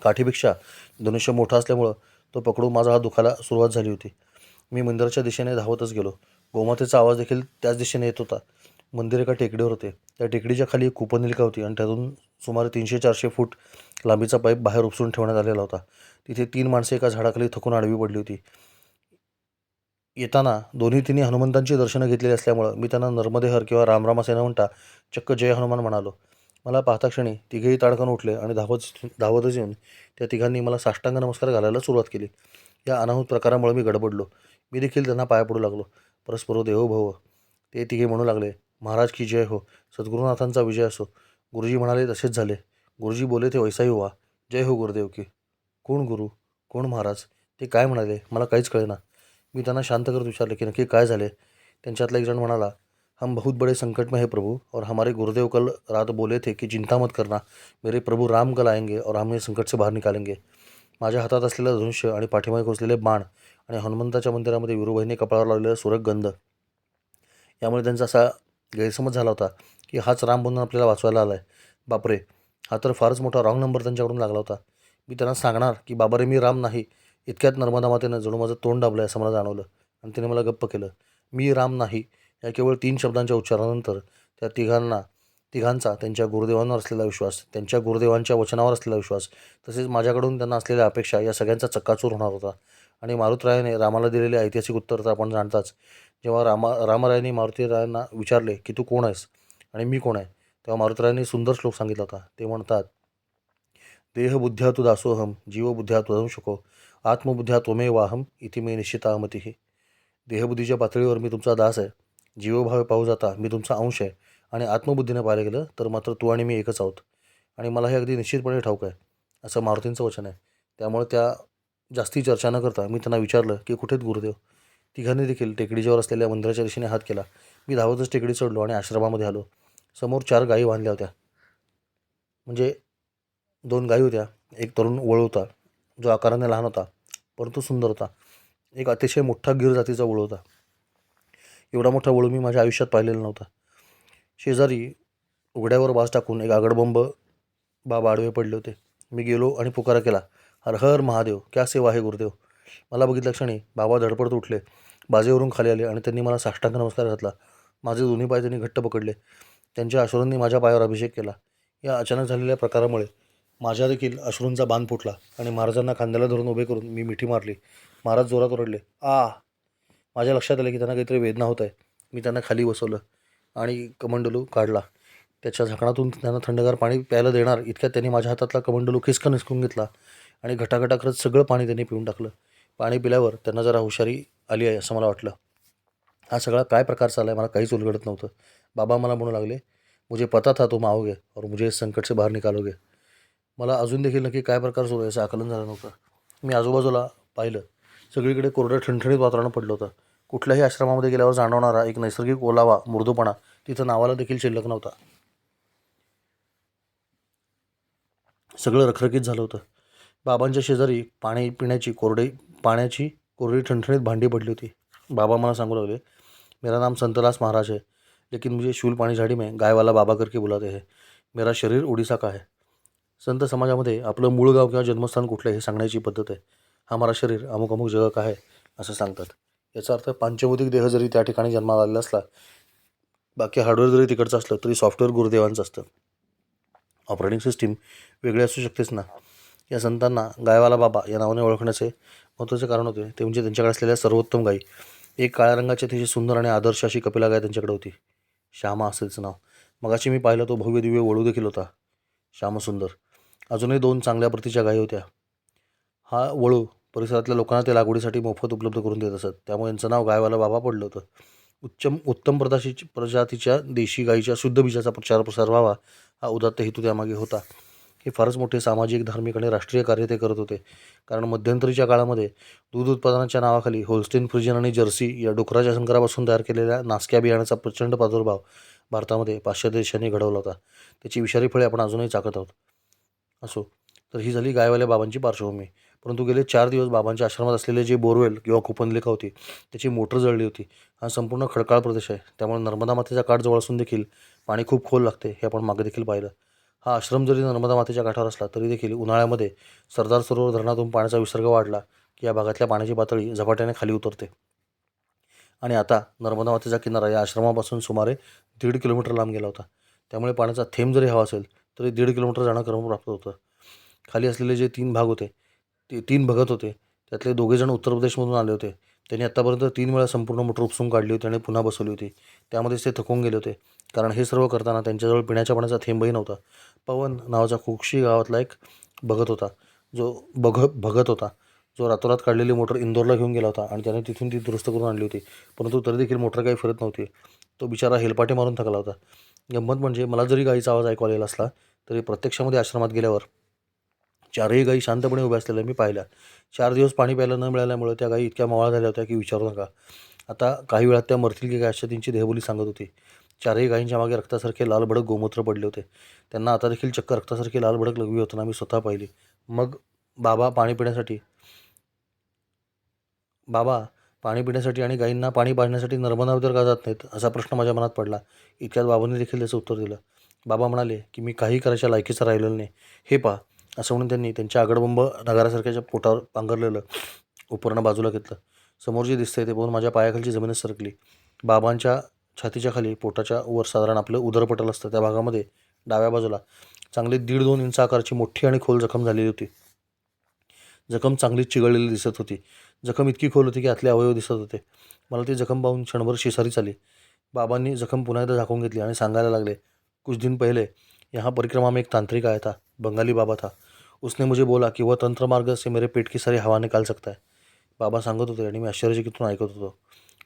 काठीपेक्षा धनुष्य मोठा असल्यामुळं तो पकडून माझा हात दुखायला सुरुवात झाली होती. मी मंदिराच्या दिशेने धावतच गेलो. गोमातेचा आवाज देखील त्याच दिशेने येत होता. मंदिर एका टेकडीवर होते. त्या टेकडीच्या खाली एक कूपनलिका होती आणि त्यातून सुमारे 300-400 फूट लांबीचा पाईप बाहेर उपसून ठेवण्यात आलेला होता. तिथे 3 माणसे एका झाडाखाली थकून आडवी पडली होती. येताना दोन्ही तिन्ही हनुमंतांची दर्शनं घेतलेली असल्यामुळं मी त्यांना नर्मदे हर किंवा रामराम असे न म्हणता चक्क जय हनुमान म्हणालो. मला पाहता क्षणी तिघेही ताडकन उठले आणि धावतच येऊन त्या तिघांनी मला साष्टांग नमस्कार घालायला सुरुवात केली. या अनाहूत प्रकारामुळे मी गडबडलो. मी देखील त्यांना पाया पडू लागलो. परस्परो देवो भव. ते तिघे म्हणू लागले, महाराज की जय हो, सद्गुरुनाथांचा विजय असो. गुरुजी म्हणाले तसेच झाले. गुरुजी बोले ते वैसाही हुआ. जय हो गुरुदेव की. कोण गुरु, कोण महाराज, ते काय म्हणाले मला काहीच कळेना. मी त्यांना शांत करत विचारले की नक्की काय झाले. त्यांच्यातला एक जण म्हणाला, हम बहुत बड़े संकट में है प्रभु, और हमारे गुरुदेव कल रात बोले थे कि चिंता मत करना, मेरे प्रभु राम कल आएंगे और हमें संकट से बाहर निकालेंगे. माझ्या हातात असलेलं धनुष्य आणि पाठीमागे खोचलेले बाण आणि हनुमंताच्या मंदिरामध्ये विरुबाईने कपाळावर लावलेला सुरेख गंध यामुळे त्यांचा असा गैरसमज झाला होता की हाच राम बनून आपल्याला वाचवायला आला आहे. बापरे, हा तर फारच मोठा रॉंग नंबर त्यांच्याकडून लागला होता. मी त्यांना सांगणार की बाबा रे मी राम नाही, इतक्यात नर्मदा मातेनं जणू माझं तोंड दाबलं असं मला जाणवलं आणि तिने मला गप्प केलं. मी राम नाही या केवळ 3 शब्दांच्या उच्चारानंतर त्या तिघांचा त्यांच्या गुरुदेवांवर असलेला विश्वास, त्यांच्या गुरुदेवांच्या वचनावर असलेला विश्वास, तसेच माझ्याकडून त्यांना असलेल्या अपेक्षा या सगळ्यांचा चक्काचूर होणार होता. आणि मारुतरायाने रामाला दिलेले ऐतिहासिक उत्तर तर आपण जाणताच. जेव्हा रामरायांनी मारुतीरायांना विचारले की तू कोण आहेस आणि मी कोण आहे, तेव्हा मारुतरायांनी सुंदर श्लोक सांगितला होता. ते म्हणतात, देहबुद्ध्या तु दासोहम, जीवबुद्ध्या त्वदंशको, आत्मबुद्ध्या त्वमेवाहम इति मे निश्चिता मतिः. देहबुद्धीच्या पातळीवर मी तुमचा दास आहे, जीवभावे पाहू जाता मी तुमचा अंश आहे, आणि आत्मबुद्धीने पाहायला गेलं तर मात्र तू आणि मी एकच आहोत. आणि मला हे अगदी निश्चितपणे ठाऊक आहे, असं मारुतींचं वचन आहे. त्यामुळे त्या जास्ती चर्चा न करता मी त्यांना विचारलं की कुठेत गुरुदेव. तिघांनी देखील टेकडीच्यावर असलेल्या मंदिराच्या दिशेने हात केला. मी धावतच टेकडी चढलो आणि आश्रमामध्ये आलो. समोर 4 गायी बांधल्या होत्या. म्हणजे 2 गायी होत्या. एक तरुण वळू होता, जो आकाराने लहान होता परंतु सुंदर होता. एक अतिशय मोठा गीर जातीचा वळू होता. एवढा मोठा वळू मी माझ्या आयुष्यात पाहिलेला नव्हता. शेजारी उघड्यावर बाज टाकून एक आगडबंब बाबा आडवे पडले होते. मी गेलो आणि पुकारा केला, हर हर महादेव, क्या सेवा आहे गुरुदेव. मला बघितल्या क्षणी बाबा धडपडत उठले, बाजेवरून खाली आले आणि त्यांनी मला साष्टांग नमस्कार घातला. माझे दोन्ही पाय त्यांनी घट्ट पकडले. त्यांच्या अश्रूंनी माझ्या पायावर अभिषेक केला. या अचानक झालेल्या प्रकारामुळे माझ्या देखील अश्रूंचा बांध फुटला आणि महाराजांना खांद्याला धरून उभे करून मी मिठी मारली. महाराज जोरात ओरडले, आ. माझ्या लक्षात आले की त्यांना काहीतरी वेदना होत आहे. मी त्यांना खाली बसवलं आणि कमंडलू काढला. त्याच्या झाकणातून त्यांना थंडगार पाणी प्यायला देणार इतक्यात त्यांनी माझ्या हातातला कमंडलू खिसकन हिसकून घेतला आणि घटाघटा करत सगळं पाणी त्यांनी पिऊन टाकलं. पाणी पिल्यावर त्यांना जरा हुशारी आली आहे असं मला वाटलं. हा सगळा काय प्रकार चालला आहे मला काहीच उलगडत नव्हतं. बाबा मला म्हणू लागले, मुझे पता था तुम आओगे और मुझे इस संकट से बाहर निकालोगे. मला अजून देखील नक्की काय प्रकार सुरू आहे याचं आकलन झालं नव्हतं. मी आजूबाजूला पाहिलं. सगळीकडे कोरडं ठणठणीत वातावरण पडलं होतं. कुठल्याही आश्रमामध्ये गेल्यावर जाणवणारा एक नैसर्गिक ओलावा, मृदूपणा तिथं नावाला देखील शिल्लक नव्हता. सगळं रखरखीत झालं होतं. बाबांच्या शेजारी पाण्याची कोरडी ठणठणीत भांडी पडली होती. बाबा मला सांगू लागले, मेरा नाम संतदास महाराज है, लेकिन मुझे शूल पाणी झाड़ी में गायवाला बाबा करके बुलाते हैं. मेरा शरीर उड़ीसा का है. संत समाजामध्ये आपलं मूळ गाव किंवा जन्मस्थान कुठलं हे सांगण्याची पद्धत आहे. हमारा शरीर अमुक अमुक जगह का है असं सांगतात. याचा अर्थ पांचभौतिक देह जरी त्या ठिकाणी जन्माला आलेला असला, बाकी हार्डवेअर जरी तिकडचं असलं तरी सॉफ्टवेअर गुरुदेवांचं असतं. ऑपरेटिंग सिस्टीम वेगळी असू शकतेच ना. या संतांना गायवाला बाबा या नावाने ओळखण्याचे महत्त्वाचे कारण होते ते म्हणजे त्यांच्याकडे असलेल्या सर्वोत्तम गायी. एक काळ्या रंगाची अतिशय सुंदर आणि आदर्श अशी कपिला गाय त्यांच्याकडे होती. श्यामा असेलचं नाव. मगाशी मी पाहिलं तो भव्य दिव्य वळू देखील होता. श्यामसुंदर. अजूनही 2 चांगल्या प्रतीच्या गायी होत्या. हा वळू परिसरातल्या लोकांना ते लागवडीसाठी मोफत उपलब्ध करून देत असत. त्यामुळे यांचं नाव गायवाला बाबा पडलं होतं. उत्तम प्रजातीच्या देशी गाईच्या शुद्ध बीजाचा प्रचार प्रसार व्हावा हा उदात्त हेतू त्यामागे होता. हे फारच मोठे सामाजिक, धार्मिक आणि राष्ट्रीय कार्य ते करत होते. कारण मध्यंतरीच्या काळामध्ये दूध उत्पादनाच्या नावाखाली होल्स्टीन फ्रिजियन आणि जर्सी या डुकराच्या संकरापासून तयार केलेल्या नासक्या बियाण्याचा प्रचंड प्रादुर्भाव भारतामध्ये पाश्चात्य देशांनी घडवला होता. त्याची विषारी फळे आपण अजूनही चाकत आहोत. असो, तर ही झाली गायवाल्या बाबांची पार्श्वभूमी. परंतु गेले 4 दिवस बाबांच्या आश्रमात असलेले जे बोरवेल किंवा कूपनलिका होती त्याची मोटर जळली होती. हा संपूर्ण खडकाळ प्रदेश आहे. त्यामुळे नर्मदा मातेचा काठ जवळ असून देखील पाणी खूप खोल लागते हे आपण मागे देखील पाहिलं. हा आश्रम जरी नर्मदा मातेच्या काठावर असला तरी देखील उन्हाळ्यामध्ये सरदार सरोवर धरणातून पाण्याचा विसर्ग वाढला की या भागातल्या पाण्याची पातळी झपाट्याने खाली उतरते. आणि आता नर्मदा मातेचा किनारा या आश्रमापासून सुमारे 1.5 किलोमीटर लांब गेला होता. त्यामुळे पाण्याचा थेंब जरी हवा असेल तरी 1.5 किलोमीटर जाणं क्रमप्राप्त होतं. खाली असलेले जे 3 भाग होते ते 3 भगत होते. त्यातले 2 जण उत्तर प्रदेशमधून आले होते. त्यांनी आत्तापर्यंत 3 वेळा संपूर्ण मोटर उपसून काढली होती आणि पुन्हा बसवली होती. त्यामध्येच ते थकून गेले होते. कारण हे सर्व करताना त्यांच्याजवळ पिण्याच्या पाण्याचा थेंबही नव्हता. पवन नावाचा खुक्षी गावातला एक भगत होता जो रातोरात काढलेली मोटर इंदोरला घेऊन गेला होता आणि त्याने तिथून ती दुरुस्त करून आणली होती. परंतु तरी देखील मोटर काही फिरत नव्हती. तो बिचारा हेलपाटे मारून थकला होता. गंमत म्हणजे मला जरी गाईचा आवाज ऐकू आलेला असला तरी प्रत्यक्षामध्ये आश्रमात गेल्यावर 4ही गायी शांतपणे उभ्या असलेल्या मी पाहिल्या. 4 दिवस पाणी प्यायला न मिळाल्यामुळे त्या गायी इतक्या मवाळ झाल्या होत्या की विचारू नका. आता काही वेळात त्या मरतील की काय अशी त्यांची देहबोली सांगत होती. 4ही गायींच्या मागे रक्तासारखे लाल भडक गोमूत्र पडले होते. त्यांना आता देखील चक्क रक्तासारखी लाल भडक लघवी होताना मी स्वतः पाहिली. मग बाबा पाणी पिण्यासाठी आणि गायींना पाणी पाजण्यासाठी नर्मदा नदीवर का जात नाहीत असा प्रश्न माझ्या मनात पडला. इतक्यात बाबांनी देखील त्याचं उत्तर दिलं. बाबा म्हणाले की मी काही करायच्या लायकीचं राहिलेलो नाही. हे पहा, असं म्हणून त्यांनी त्यांच्या आगडबंब नगारासारख्याच्या पोटावर पांघरलेलं उपरणं बाजूला घेतलं. समोर जे दिसतंय ते पाहून माझ्या पायाखालची जमीनच सरकली. बाबांच्या छातीच्या खाली पोटाच्या वर साधारण आपलं उदरपटल असतं त्या भागामध्ये डाव्या बाजूला चांगली 1.5-2 इंच आकारची मोठी आणि खोल जखम झालेली होती. जखम चांगलीच चिघळलेली दिसत होती. जखम इतकी खोल होती की आतले अवयव दिसत होते. मला ती जखम पाहून क्षणभर शिसारीच आली. बाबांनी जखम पुन्हा एकदा झाकून घेतली आणि सांगायला लागले, कुछ दिन पहले यहाँ परिक्रमा में एक तांत्रिक आया था. बंगाली बाबा था. उसने मुझे बोला कि वह तंत्र मार्ग से मेरे पेट की सारी हवा निकाल सकता है. बाबा सांगत होते आणि मी आश्चर्यचकितून ऐकत होतो.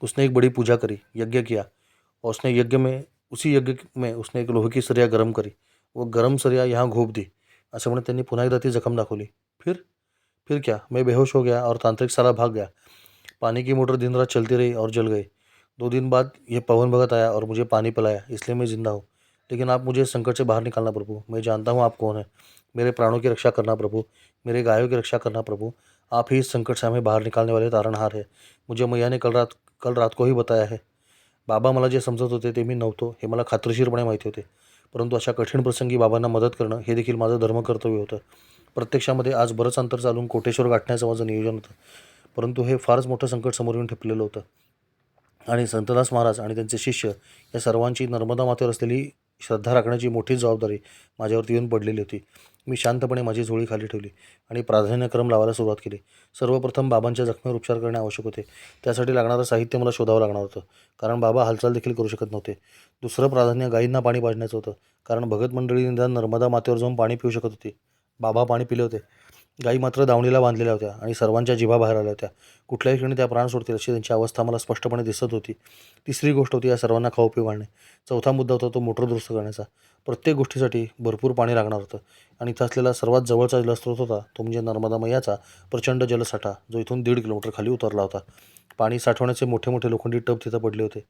उसने एक बड़ी पूजा करी, यज्ञ किया और उसी यज्ञ में उसने एक लोहे की सरिया गरम करी. वो गरम सरिया यहाँ घोप दी. असं म्हणत त्यांनी पुन्हा एकदा ती जखम दाखवली. फिर क्या, मैं बेहोश हो गया और तांत्रिक साला भाग गया. पानी की मोटर दिन रात चलती रही और जल गई. 2 दिन बाद ये पवन भगत आया और मुझे पानी पिलाया, इसलिए मैं जिंदा हूँ. लेकिन आप मुझे इस संकट से बाहर निकालना प्रभु. मैं जानता हूँ आप कौन है. मेरे प्राणों की रक्षा करना प्रभु. मेरे गायों की रक्षा करना प्रभु. आप ही इस संकट से हमें बाहर निकालने वाले तारणहार है. मुझे मैया ने कल रात को ही बताया है. बाबा मला जे समजत होते ते मी नव्हतो हे मला खात्रीशीरपणे माहिती होते. परंतु अशा कठीण प्रसंगी बाबांना मदत करणं हे देखील माझं धर्मकर्तव्य होतं. प्रत्यक्षामध्ये आज बरंच अंतर चालून कोटेश्वर गाठण्याचं माझं नियोजन होतं. परंतु हे फारच मोठं संकट समोर येऊन ठेपलेलं होतं. आणि संतदास महाराज आणि त्यांचे शिष्य या सर्वांची नर्मदा मातेवर असलेली श्रद्धा राखण्याची मोठी जबाबदारी माझ्यावरती येऊन पडलेली होती. मी शांतपणे माझी झोळी खाली ठेवली आणि प्राधान्यक्रम लावायला सुरुवात केली. सर्वप्रथम बाबांच्या जखमेवर उपचार करणे आवश्यक होते. त्यासाठी लागणारं साहित्य मला शोधावं लागणार होतं, कारण बाबा हालचाल देखील करू शकत नव्हते. दुसरं प्राधान्य गायींना पाणी पाजण्याचं होतं, कारण भगत मंडळी निदान नर्मदा मातेवर जाऊन पाणी पिऊ शकत होती. बाबा पाणी पिले होते. गायी मात्र दावणीला बांधलेल्या होत्या आणि सर्वांच्या जिभा बाहेर आल्या होत्या. कुठल्याही क्षणी त्या प्राण सोडतील अशी त्यांची अवस्था मला स्पष्टपणे दिसत होती. तिसरी गोष्ट होती या सर्वांना खाऊ पिऊ घालणे. चौथा मुद्दा होता तो मोटर दुरुस्त करण्याचा. प्रत्येक गोष्टीसाठी भरपूर पाणी लागणार होतं आणि इथं असलेला सर्वात जवळचा जलस्रोत होता तो म्हणजे नर्मदा मैयाचा प्रचंड जलसाठा, जो इथून 1.5 किलोमीटर खाली उतरला होता. पाणी साठवण्याचे मोठे मोठे लोखंडी टब तिथं पडले होते.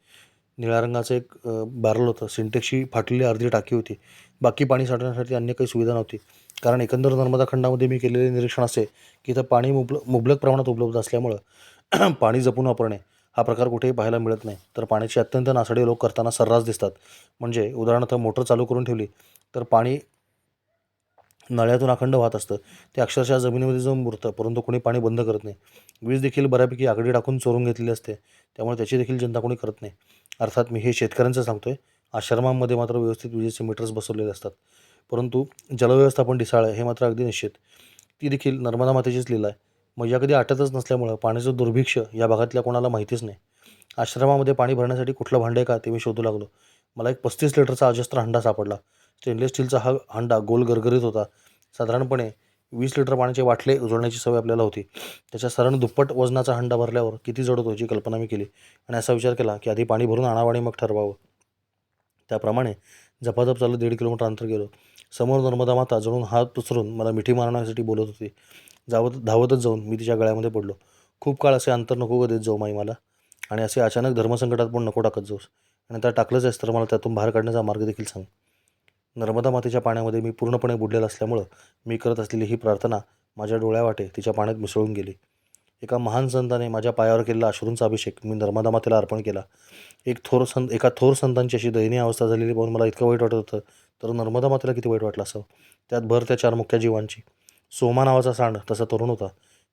निळ्या रंगाचं एक बॅरल होतं. सिंटेक्सची फाटलेली अर्धी टाकी होती. बाकी पाणी साठवण्यासाठी अन्य काही सुविधा नव्हती. कारण एकंदर नर्मदा खंडामध्ये मी केलेले निरीक्षण असे की इथं पाणी मुबलक प्रमाणात उपलब्ध असल्यामुळं पाणी जपून वापरणे हा प्रकार कुठेही पाहायला मिळत नाही. तर पाण्याची अत्यंत नासाडी लोक करताना सर्रास दिसतात. म्हणजे उदाहरणार्थ मोटर चालू करून ठेवली तर पाणी नळ्यातून अखंड वाहत असतं. ते अक्षरशः जमिनीमध्ये जाऊन मुरतं, परंतु कोणी पाणी बंद करत नाही. वीज देखील बऱ्यापैकी आगडी टाकून चोरून घेतलेली असते, त्यामुळे त्याची देखील चिंता कोणी करत नाही. अर्थात मी हे शेतकऱ्यांचं सांगतोय. आश्रमांमध्ये मात्र व्यवस्थित विजेचे मीटर्स बसवलेले असतात. परंतु जलव्यवस्थापन ढिसाळ हे मात्र अगदी निश्चित. ती देखील नर्मदा मातेचीच लीला आहे. मैया कधी आटतच नसल्यामुळं पाण्याचं दुर्भिक्ष्य या भागातल्या कोणाला माहितीच नाही. आश्रमामध्ये पाणी भरण्यासाठी कुठलं भांडं आहे का ते मी शोधू लागलो. मला एक 35 लिटरचा अजस्त्र हंडा सापडला. स्टेनलेस स्टीलचा हा हंडा गोल गरगरीत होता. साधारणपणे 20 लिटर पाण्याचे बाटले उजळण्याची सवय आपल्याला होती. त्याच्या सरण दुप्पट वजनाचा हंडा भरल्यावर किती जड होतो याची कल्पना मी केली आणि असा विचार केला की आधी पाणी भरून आणावं आणि मग ठरवावं. त्याप्रमाणे झपाझप चालत 1.5 किलोमीटर अंतर गेलो. समोर नर्मदा माता जणून हात पसरून मला मिठी मारण्यासाठी बोलत होती. धावतच जाऊन मी तिच्या गळ्यामध्ये पडलो. खूप काळ असे अंतर नको ग देत जाऊ माई मला, आणि असे अचानक धर्मसंकटात पण नको टाकत जाऊस, आणि आता टाकलंच आहेस तर मला त्यातून बाहेर काढण्याचा मार्ग देखील सांग. नर्मदा मातेच्या पाण्यामध्ये मी पूर्णपणे बुडलेला असल्यामुळं मी करत असलेली ही प्रार्थना माझ्या डोळ्यावाटे तिच्या पाण्यात मिसळून गेली. एका महान संताने माझ्या पायावर केलेला अश्रूंचा अभिषेक मी नर्मदा मातेला अर्पण केला. एका थोर संतांची अशी दयनीय अवस्था झालेली पाहून मला इतकं वाईट वाटत होतं, तर नर्मदा मातेला किती वाईट वाटलं असावं. त्यात भर त्या 4 मुक्या जीवांची. सोमा नावाचा सांड तसा तरुण होता.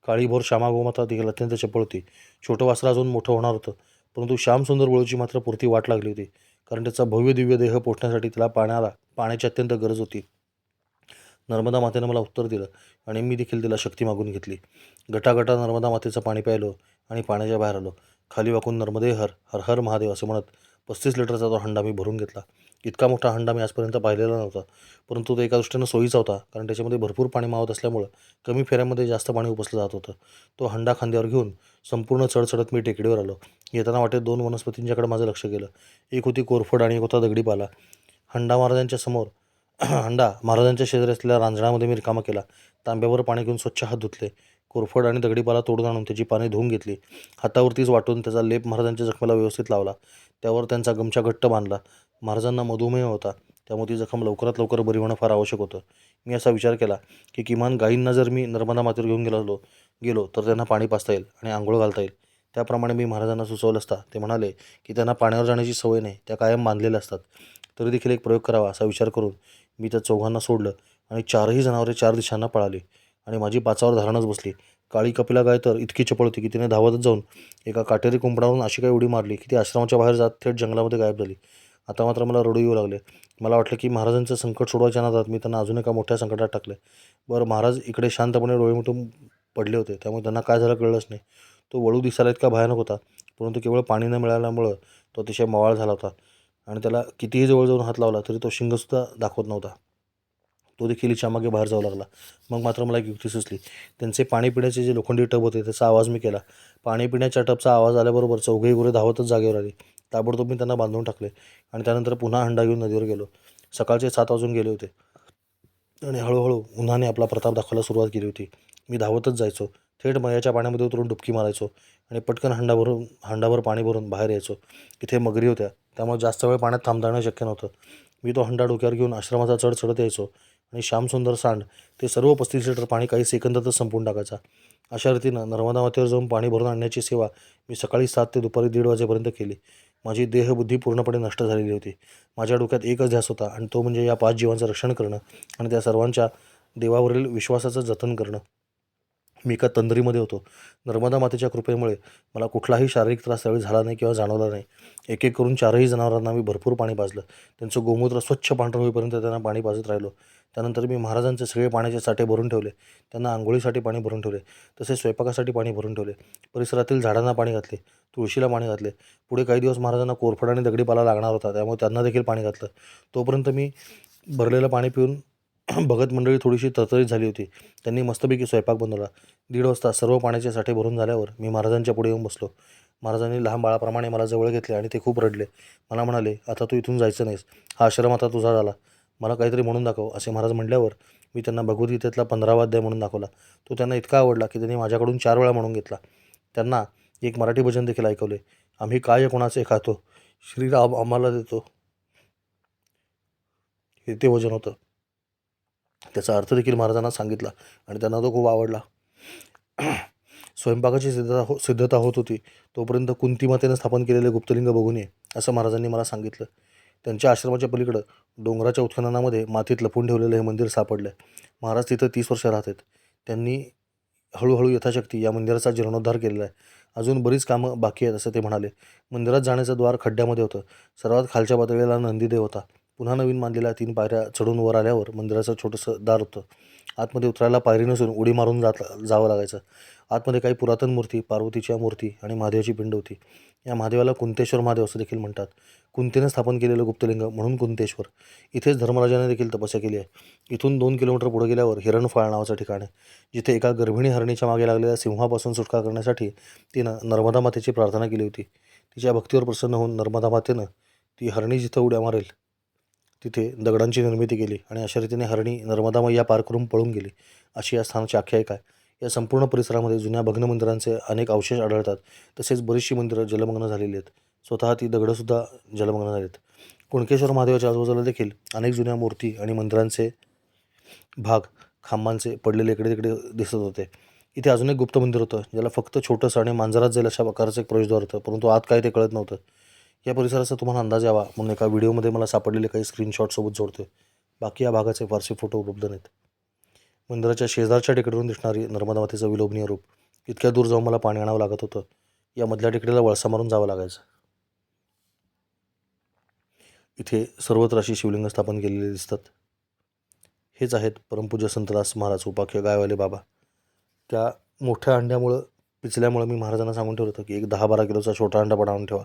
काळीभोर श्यामा गोमाता देखील अत्यंत चपळ होती. छोटं वासरं अजून मोठं होणार होतं, परंतु श्यामसुंदर वळूची मात्र पुरती वाट लागली होती, कारण त्याचा भव्य दिव्य देह पोचण्यासाठी त्याला पाण्याची अत्यंत गरज होती. नर्मदा मातेनं मला उत्तर दिलं आणि मी देखील तिला शक्ती मागून घेतली. गटागटा नर्मदा मातेचं पाणी प्यायलो आणि पाण्याच्या बाहेर आलो. खाली वाकून नर्मदे हर, हर हर महादेव असं म्हणत 35 लिटरचा तो हंडा मी भरून घेतला. इतका मोठा हंडा मी आजपर्यंत पाहिलेला नव्हता, परंतु तो एका दृष्टीनं सोयीचा होता, कारण त्याच्यामध्ये भरपूर पाणी मावत असल्यामुळं कमी फेऱ्यामध्ये जास्त पाणी उपसलं जात होतं. तो हंडा खांद्यावर घेऊन संपूर्ण चढचढत मी टेकडीवर आलो. येताना वाटेत 2 वनस्पतींच्याकडे माझं लक्ष गेलं. एक होती कोरफड आणि एक होता दगडीपाला. हंडा महाराजांच्या समोर हंडा महाराजांच्या शेजारी असलेल्या रांजणामध्ये मी रिकामा केला. तांब्यावर पाणी घेऊन स्वच्छ हात धुतले. कोरफड आणि दगडीपाला तोडून आणून त्याची पाने धुवून घेतली. हातावरतीच वाटून त्याचा लेप महाराजांच्या जखमेला व्यवस्थित लावला. त्यावर त्यांचा गमछा घट्ट बांधला. महाराजांना मधुमेह होता, त्यामुळे ती जखम लवकरात लवकर बरी होणं फार आवश्यक होतं. मी असा विचार केला की किमान गायींना जर मी नर्मदा मातेवर घेऊन गेलो तर त्यांना पाणी पाजता येईल आणि आंघोळ घालता येईल. त्याप्रमाणे मी महाराजांना सुचवलं असता ते म्हणाले की त्यांना पाण्यावर जाण्याची सवय नाही, त्या कायम बांधलेल्या असतात. तरी देखील एक प्रयोग करावा असा विचार करून मी त्या चौघांना सोडलं आणि 4ही जनावरे 4 दिशांना पळाली आणि माझी पाचावर धारणच बसली. काळी कपिला गाय तर इतकी चपळ होती की तिने धावतच जाऊन एका काटेरी कुंपणावरून अशी काही उडी मारली की ती आश्रमाच्या बाहेर जात थेट जंगलामध्ये गायब झाली. आता मात्र मला रडू येऊ लागले. मला वाटलं की महाराजांचं संकट सोडवायच्या नादात मी त्यांना अजून एका मोठ्या संकटात टाकले. बरं, महाराज इकडे शांतपणे डोळे मिटून पडले होते, त्यामुळे त्यांना काय झालं कळलंच नाही. तो वळू दिसायला इतका भयानक होता, परंतु केवळ पाणी न मिळाल्यामुळं तो अतिशय मवाळ झाला होता आणि त्याला कितीही जवळ जाऊन हात लावला तरी तो शिंगसुद्धा दाखवत नव्हता. तो देखील हिच्यामागे बाहेर जाऊ लागला. मग मात्र मला एक युक्ती सुचली. त्यांचे पाणी पिण्याचे जे लोखंडी टब होते त्याचा आवाज मी केला. पाणी पिण्याच्या टबचा आवाज आल्याबरोबर चौघेही गुरे धावतच जागेवर आली. ताबडतोब मी त्यांना बांधून टाकले आणि त्यानंतर पुन्हा हंडा घेऊन नदीवर गेलो. सकाळचे 7 वाजून गेले होते आणि हळूहळू उन्हाने आपला प्रताप दाखवायला सुरुवात केली होती. मी धावतच जायचो. थेट मयाच्या पाण्यामध्ये उतरून डुबकी मारायचो आणि पटकन हंडाभर पाणी भरून बाहेर यायचो. इथे मगरी होत्या, त्यामुळे जास्त वेळ पाण्यात थांबणं शक्य नव्हतं. मी तो हंडा डोक्यावर घेऊन आश्रमाचा चढ चढत यायचो आणि श्यामसुंदर सांड ते सर्व 35 लिटर पाणी काही सेकंदातच संपून टाकायचा. अशा रीतीनं नर्मदा मातेवर जाऊन पाणी भरून आणण्याची सेवा मी सकाळी 7 ते दुपारी 1:30 वाजेपर्यंत केली. माझी देहबुद्धी पूर्णपणे नष्ट झालेली होती. माझ्या डोक्यात एकच ध्यास होता आणि तो म्हणजे या 5 जीवांचं रक्षण करणं आणि त्या सर्वांच्या देवावरील विश्वासाचं जतन करणं. मी एका तंद्रीमध्ये होतो. नर्मदा मातेच्या कृपेमुळे मला कुठलाही शारीरिक त्रास त्यावेळी झाला नाही किंवा जाणवला नाही. एक एक करून 4ही जनावरांना मी भरपूर पाणी पाजलं. त्यांचं गोमूत्र स्वच्छ पांढरं होईपर्यंत त्यांना पाणी पाजत राहिलो. त्यानंतर मी महाराजांचे सगळे पाण्याचे साठे भरून ठेवले. त्यांना अंघोळीसाठी पाणी भरून ठेवले, तसेच स्वयंपाकासाठी पाणी भरून ठेवले. परिसरातील झाडांना पाणी घातले, तुळशीला पाणी घातले. पुढे काही दिवस महाराजांना कोरफड आणि दगडीपाला लागणार होता, त्यामुळे त्यांना देखील पाणी घातलं. तोपर्यंत मी भरलेलं पाणी पिऊन भगत मंडळी थोडीशी तरतरीत झाली होती. त्यांनी मस्तपैकी स्वयंपाक बनवला. 1:30 वाजता सर्व पाण्याचे साठे भरून झाल्यावर मी महाराजांच्या पुढे येऊन बसलो. महाराजांनी लहान बाळाप्रमाणे मला जवळ घेतले आणि ते खूप रडले. मला म्हणाले, आता तू इथून जायचं नाहीस, हा आश्रम आता तुझा झाला, मला काहीतरी म्हणून दाखव. असे महाराज म्हटल्यावर मी त्यांना भगवद्गीतेतला 15वा अध्याय म्हणून दाखवला. तो त्यांना इतका आवडला की त्यांनी माझ्याकडून 4 वेळा म्हणून घेतला. त्यांना एक मराठी भजन देखील ऐकवले. आम्ही काय कोणाचे खातो, श्रीराम आम्हाला देतो, हे ते वचन होतं. त्याचा अर्थ देखील महाराजांना सांगितला आणि त्यांना तो खूप आवडला. स्वयंपाकाची सिद्धता होत होती तोपर्यंत कुंतीमातेनं स्थापन केलेले गुप्तलिंग बघून ये, असं महाराजांनी मला सांगितलं. त्यांच्या आश्रमाच्या पलीकडं डोंगराच्या उत्खननामध्ये मातीत लपून ठेवलेलं हे मंदिर सापडलं. महाराज तिथं 30 वर्ष राहत आहेत. त्यांनी हळूहळू यथाशक्ती या मंदिराचा जीर्णोद्धार केलेला आहे. अजून बरीच कामं बाकी आहेत असं ते म्हणाले. मंदिरात जाण्याचं द्वार खड्ड्यामध्ये होतं. सर्वात खालच्या पातळीला नंदीदेव होता. पुन्हा नवीन बांधलेल्या 3 पायऱ्या चढून वर आल्यावर मंदिराचं छोटंसं दार होतं. आतमध्ये उतरायला पायरी नसून उडी मारून जावं लागायचं. आतमध्ये काही पुरातन मूर्ती, पार्वतीच्या मूर्ती आणि महादेवाची पिंड होती. या महादेवाला कुंतेश्वर महादेव असं देखील म्हणतात. कुंतीने स्थापन केलेलं गुप्तलिंग म्हणून कुंतेश्वर. इथेच धर्मराजाने देखील तपस्या केली आहे. इथून 2 किलोमीटर पुढे गेल्यावर हिरणफाळ नावाचं ठिकाण आहे, जिथे एका गर्भिणी हरणीच्या मागे लागलेल्या सिंहापासून सुटका करण्यासाठी तिनं नर्मदा मातेची प्रार्थना केली होती. तिच्या भक्तीवर प्रसन्न होऊन नर्मदा मातेनं ती हरणी जिथं उड्या मारेल तिथे दगडांची निर्मिती केली आणि अशा रीतीने हरणी नर्मदा मैया पार करून पळून गेली, अशी या स्थानाची आख्यायिका आहे. या संपूर्ण परिसरामध्ये जुन्या भग्न मंदिरांचे अनेक अवशेष आढळतात. तसेच बरीचशी मंदिरं जलमग्न झालेली आहेत. स्वतः ती दगडंसुद्धा जलमग्न झालीत. कुणकेश्वर महादेवाच्या आजूबाजूला देखील अनेक जुन्या मूर्ती आणि मंदिरांचे भाग खांबांचे पडलेले इकडे तिकडे दिसत होते. इथे अजून एक गुप्त मंदिर होतं, ज्याला फक्त छोटंसं आणि मांजरात जाईल अशा प्रकारचं एक प्रवेशद्वार होतं, परंतु आत काय ते कळत नव्हतं. या परिसराचा तुम्हाला अंदाज यावा म्हणून एका व्हिडिओमध्ये मला सापडलेले काही स्क्रीनशॉटसोबत जोडतोय. बाकी या भागाचे फारसे फोटो उपलब्ध नाहीत. मंदिराच्या शेजारच्या टेकडीवरून दिसणारी नर्मदा मातेचं विलोभनीय रूप. इतक्या दूर जाऊन मला पाणी आणावं लागत होतं. या मधल्या टेकडीला वळसा मारून जावं लागायचं. इथे सर्वत्र अशी शिवलिंग स्थापन केलेली दिसतात. हेच आहेत परमपूज्य संतदास महाराज उपाख्य गायवाले बाबा. त्या मोठ्या अंड्यामुळं पिचल्यामुळं मी महाराजांना सांगून ठेवलं होतं की एक 10-12 किलोचा छोटा अंडा पण आणून ठेवा.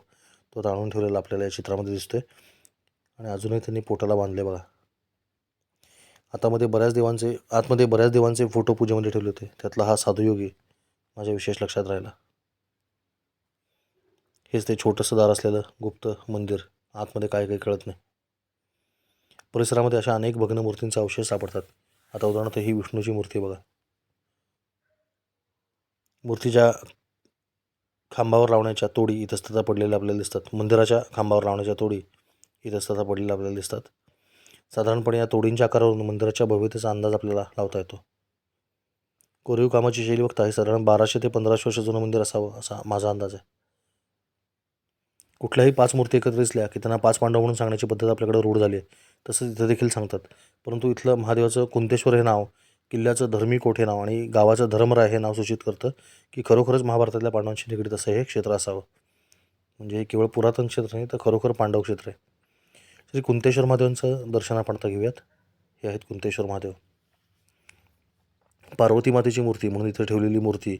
तो आता आणून ठेवलेला आपल्याला या चित्रामध्ये दिसतोय आणि अजूनही त्यांनी पोटाला बांधले बघा. आतमध्ये बऱ्याच देवांचे फोटो पूजेमध्ये ठेवले होते. त्यातला हा साधुयोगी माझ्या विशेष लक्षात राहिला. हेच ते छोटंसं दार असलेलं गुप्त मंदिर. आतमध्ये काय काही कळत नाही. परिसरामध्ये अशा अनेक भग्न मूर्तींचे अवशेष सापडतात. आता उदाहरणार्थ ही विष्णूची मूर्ती बघा. मूर्तीच्या खांबावर लावण्याच्या तोडी इतस्ततः पडलेल्या आपल्याला दिसतात. मंदिराच्या खांबावर लावण्याच्या तोडी इतस्ततः पडलेल्या आपल्याला दिसतात. साधारणपणे या तोडींच्या आकारावरून मंदिराच्या भव्यतेचा अंदाज आपल्याला लावता येतो. कोरीव कामाची शैली बघता हे साधारण 1200 ते 1500 वर्ष जुनं मंदिर असावं असा माझा अंदाज आहे. कुठल्याही 5 मूर्ती एकत्र दिसल्या की त्यांना 5 पांडव म्हणून सांगण्याची पद्धत आपल्याकडे रूढ झाली आहे. तसंच इथं देखील सांगतात. परंतु इथलं महादेवाचं कुंतेश्वर हे नाव, किल्ल्याचं धर्मी कोट हे नाव आणि गावाचं धर्मराय हे नाव सूचित करतं की खरोखरच महाभारतातल्या पांडवांशी निगडीत असं हे क्षेत्र असावं. म्हणजे हे केवळ पुरातन क्षेत्र नाही तर खरोखर पांडव क्षेत्र आहे. श्री कुंतेश्वर महादेवांचं दर्शन आपण आता घेऊयात. हे आहेत कुंतेश्वर महादेव. पार्वती मातेची मूर्ती म्हणून इथे ठेवलेली मूर्ती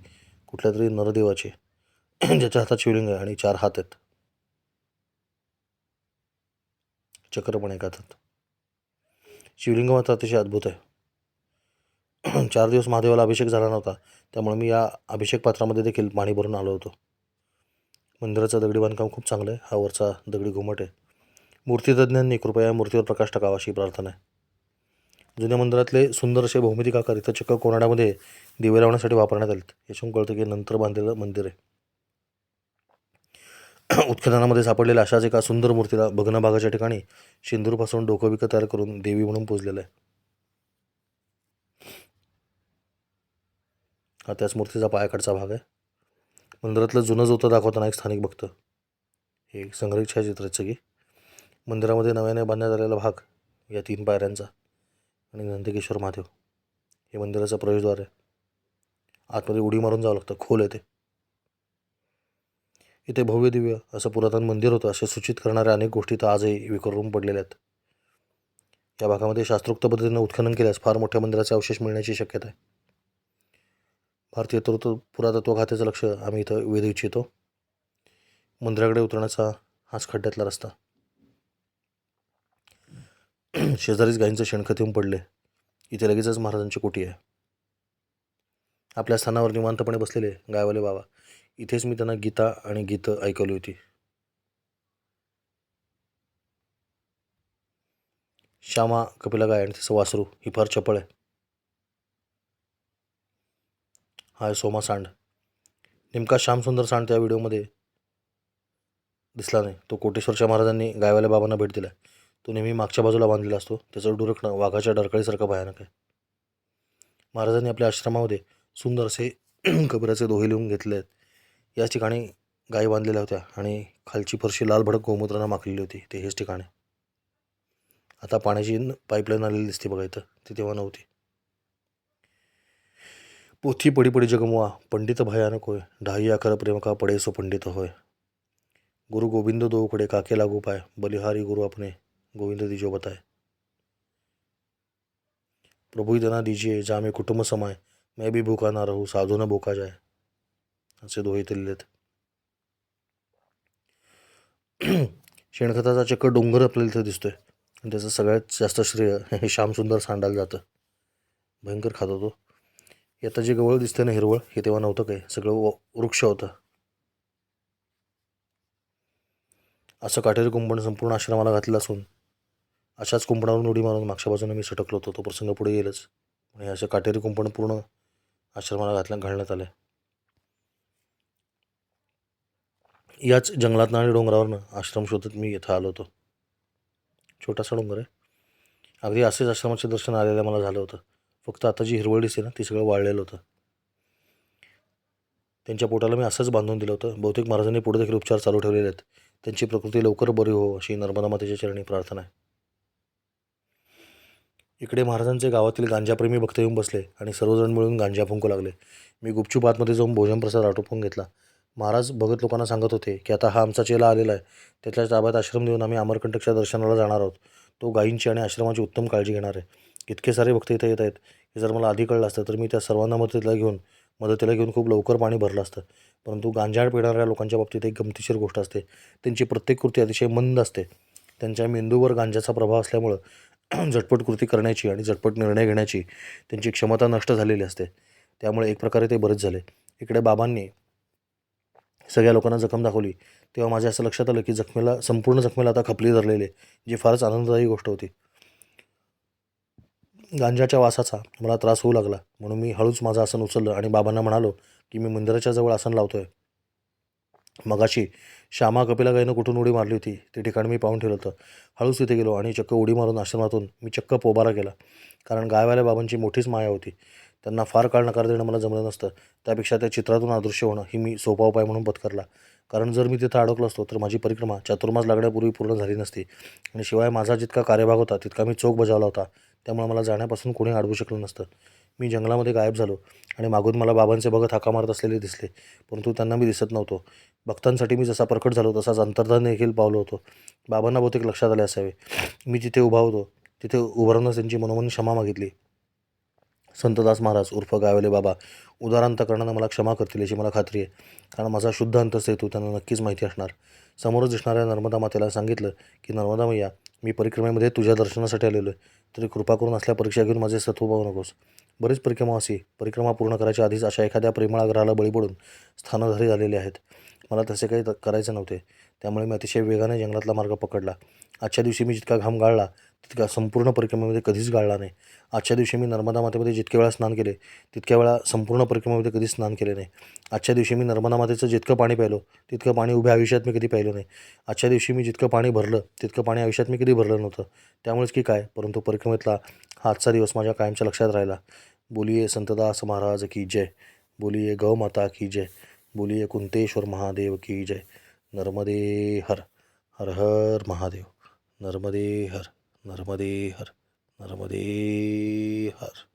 कुठल्या तरी नरदेवाची, ज्याच्या हातात शिवलिंग आहे आणि 4 हात आहेत. चक्र पण एका हातात. शिवलिंग मात्र अतिशय अद्भुत आहे. 4 दिवस महादेवाला अभिषेक झाला नव्हता, त्यामुळे मी या अभिषेक पात्रामध्ये देखील पाणी भरून आलो होतो. मंदिराचं दगडी बांधकाम खूप चांगलं आहे. हा वरचा दगडी घुमट आहे. मूर्तीतज्ञांनी कृपया या मूर्तीवर प्रकाश टाकावा अशी प्रार्थना आहे. जुन्या मंदिरातले सुंदर असे भौमितिक आकार इथं चक्क कोनाड्यामध्ये दिवे लावण्यासाठी वापरण्यात आलेत. याच्यातून कळतं की नंतर बांधलेलं मंदिर आहे. उत्खननामध्ये सापडलेल्या अशाच एका सुंदर मूर्तीला भग्न भागाच्या ठिकाणी शेंदूरपासून डोकं विकत तयार करून देवी म्हणून पूजलेलं आहे. हा त्याच मूर्तीचा पायाकडचा भाग आहे. मंदिरातलं जुनं जोतं दाखवताना एक स्थानिक भक्त. हे एक संग्रहित छायाचित्र आहेत सगळी. मंदिरामध्ये नव्याने बांधण्यात आलेला भाग या 3 पायऱ्यांचा आणि नंदिकेश्वर महादेव हे मंदिराचं प्रवेशद्वार आहे. आतमध्ये उडी मारून जावं लागतं, खोल आहे ते. इथे भव्य दिव्य असं पुरातन मंदिर होतं असे सूचित करणाऱ्या अनेक गोष्टी तर आजही विखरून पडलेल्या आहेत. या भागामध्ये शास्त्रोक्त पद्धतीनं उत्खनन केल्यास फार मोठ्या मंदिराचे अवशेष मिळण्याची शक्यता आहे. भारतीय पुरातत्व खात्याचं लक्ष आम्ही इथं वेधू इच्छितो. मंदिराकडे उतरण्याचा हाच खड्ड्यातला रस्ता. शेजारीच गायींचं शेणखत येऊन पडले. इथे लगेचच महाराजांची कोठी आहे. आपल्या स्थानावर निवांतपणे बसलेले गायवाले बाबा. इथेच मी त्यांना गीता आणि गीतं ऐकवली होती. श्यामा कपिला गाय आणि तिचं वासरू ही फार चपळ आहे. हा आहे सोमा सांड. नेमका श्यामसुंदर सांड त्या व्हिडिओमध्ये दिसला नाही. तो कोटेश्वरच्या महाराजांनी गायवाल्या बाबांना भेट दिला. तो नेहमी मागच्या बाजूला बांधलेला असतो. त्याचं डुरकणं वाघाच्या डरकळीसारखं भयानक आहे. महाराजांनी आपल्या आश्रमामध्ये सुंदर असे कबीराचे दोहे लिहून घेतले आहेत. याच ठिकाणी गायी बांधलेल्या होत्या आणि खालची फरशी लाल भडक गोमूत्रानं माखलेली होती. ते हेच ठिकाण आहे. आता पाण्याची पाईपलाईन आलेली दिसते बघा इथं, ती तेव्हा नव्हती. पोथी पडी पडी जगमुआ पंडित भयानक होय, ढाई आकर प्रेम का पडे सो पंडित होय. गुरु गोविंद दो उकडे काके लागू पाय, बलिहारी गुरु अपने गोविंद दीजो बताए। प्रभु इतना दीजिए जामे कुटुंब समाय, मैं भी भूखा ना रहूं साधू न भूखा जाए, असे दोहे ते लिहिलेत. शेणखताचा चक्क डोंगर आपल्याला इथं दिसतोय आणि त्याचं सगळ्यात जास्त श्रेय हे श्यामसुंदर सांडायला जातं. भयंकर खात होतो. हे आता जे गवळ दिसतंय ना हिरवळ, हे तेव्हा नव्हतं काय, सगळं वृक्ष होतं. असं काटेरी कुंपण संपूर्ण आश्रमाला घातलं असून अशाच कुंपणावरून उडी मारून मागच्या बाजूने मी सटकलो होतो. तो प्रसंग पुढे येईलच. आणि असं काटेरी कुंपण पूर्ण आश्रमाला घालण्यात आलं. याच जंगलातनं आणि डोंगरावरनं आश्रम शोधत मी इथं आलो होतो. छोटासा डोंगर आहे. अगदी असेच आश्रमाचे दर्शन आलेलं मला झालं होतं. फक्त आता जी हिरवळ दिसते ना ती सगळं वाळलेलं होतं. त्यांच्या पोटाला मी असंच बांधून दिलं होतं. बहुतेक महाराजांनी पुढे देखील उपचार चालू ठेवलेले आहेत. त्यांची प्रकृती लवकर बरी हो अशी नर्मदा मातेच्या चरणी प्रार्थना आहे. इकडे महाराजांचे गावातील गांजाप्रेमी भक्त येऊन बसले आणि सर्वजण मिळून गांजा फुंकू लागले. मी गुपचूप आतमध्ये जाऊन भोजन प्रसाद आटोपून घेतला. महाराज भगत लोकांना सांगत होते की आता हा आमचा चेला आलेला आहे. त्याच्या ताब्यात आश्रम देऊन आम्ही अमरकंटकच्या दर्शनाला जाणार आहोत. तो गायींची आणि आश्रमाची उत्तम काळजी घेणार आहे. इतके सारे भक्त इथे येत आहेत हे जर मला आधी कळलं असतं तर मी त्या सर्वांना मदतीला घेऊन खूप लवकर पाणी भरलं असतं. परंतु गांजा पिणाऱ्या लोकांच्या बाबतीत एक गमतीशीर गोष्ट असते. त्यांची प्रत्येक कृती अतिशय मंद असते. त्यांच्या मेंदूवर गांजाचा प्रभाव असल्यामुळं झटपट कृती करण्याची आणि झटपट निर्णय घेण्याची त्यांची क्षमता नष्ट झालेली असते. त्यामुळे एक प्रकारे ते बरेच झाले. इकडे बाबांनी सगळ्या लोकांना जखम दाखवली तेव्हा माझ्या असं लक्षात आलं की संपूर्ण जखमेला आता खपली धरलेले, जी फारच आनंददायी गोष्ट होती. गांजाच्या वासाचा मला त्रास होऊ लागला म्हणून मी हळूच माझं आसन उचललं आणि बाबांना म्हणालो की मी मंदिराच्या जवळ आसन लावतोय. मगाशी श्यामा कपिला गायनं कुठून उडी मारली होती ते ठिकाण मी पाहून ठेवलं होतं. हळूच तिथे गेलो आणि चक्क उडी मारून आश्रमातून मी चक्क पोबारा केला. कारण गायवाल्या बाबांची मोठीच माया होती. त्यांना फार काळ नकार देणं मला जमलं नसतं. त्यापेक्षा त्या चित्रातून अदृश्य होणं ही मी सोपा उपाय म्हणून पत्करला. कारण जर मी तिथं अडकलो असतो तर माझी परिक्रमा चातुर्मास लागण्यापूर्वी पूर्ण झाली नसती. आणि शिवाय माझा जितका कार्यभाग होता तितका मी चोख बजावला होता. त्यामुळे मला जाण्यापासून कोणी अडवू शकलं नसतं. मी जंगलामध्ये गायब झालो आणि मागून मला बाबांचे भगत हाका मारत असलेले दिसले. परंतु त्यांना मी दिसत नव्हतो. भक्तांसाठी मी जसा प्रकट झालो तसाच अंतर्धान देखील पावलो होतो. बाबांना बहुतेक लक्षात आले असावे. मी जिथे उभा होतो तिथे उभारूनच त्यांची मनोमन क्षमा मागितली. संतदास महाराज उर्फ गायवले बाबा उदार अंतकरणानं मला क्षमा करतील याची मला खात्री आहे. कारण माझा शुद्ध अंतस्थ हेतू त्यांना नक्कीच माहिती असणार. समोरच दिसणाऱ्या नर्मदा मातेला सांगितलं की नर्मदा मैया, मी परिक्रमेमध्ये तुझ्या दर्शनासाठी आलेलो आहे. तरी कृपा करून असल्या परीक्षा घेऊन माझे सत्व पाहू नकोस. बरीच परिक्रमा पूर्ण करायच्या आधीच अशा एखाद्या प्रेमळ आग्रहाला बळी पडून स्थानधारी झालेले आहेत. मला तसे काही करायचे नव्हते. त्यामुळे मी अतिशय वेगाने जंगलातला मार्ग पकडला. आजच्या दिवशी मी जितका घाम गाळला तितका संपूर्ण परिक्रमेमध्ये कधीच गाळला नाही. आजच्या दिवशी मी नर्मदा मातेमध्ये जितके वेळा स्नान केले तितक्या वेळा संपूर्ण परिक्रमेमध्ये कधीच स्नान केले नाही. आजच्या दिवशी मी नर्मदा मातेचं जितकं पाणी प्यायलो तितकं पाणी उभ्या आयुष्यात मी कधी प्यायलो नाही. आजच्या दिवशी मी जितकं पाणी भरलं तितकं पाणी आयुष्यात मी कधी भरलं नव्हतं. त्यामुळेच की काय, परंतु परिक्रमेतला हा आजचा दिवस माझ्या कायमच्या लक्षात राहिला. बोलिये संतदास महाराज की जय. बोलिये गौ माता की जय. बोलिये कुंतेश्वर महादेव की जय. नर्मदे हर. हर हर महादेव. नर्मदे हर. नर्मदे हर. नर्मदे हर.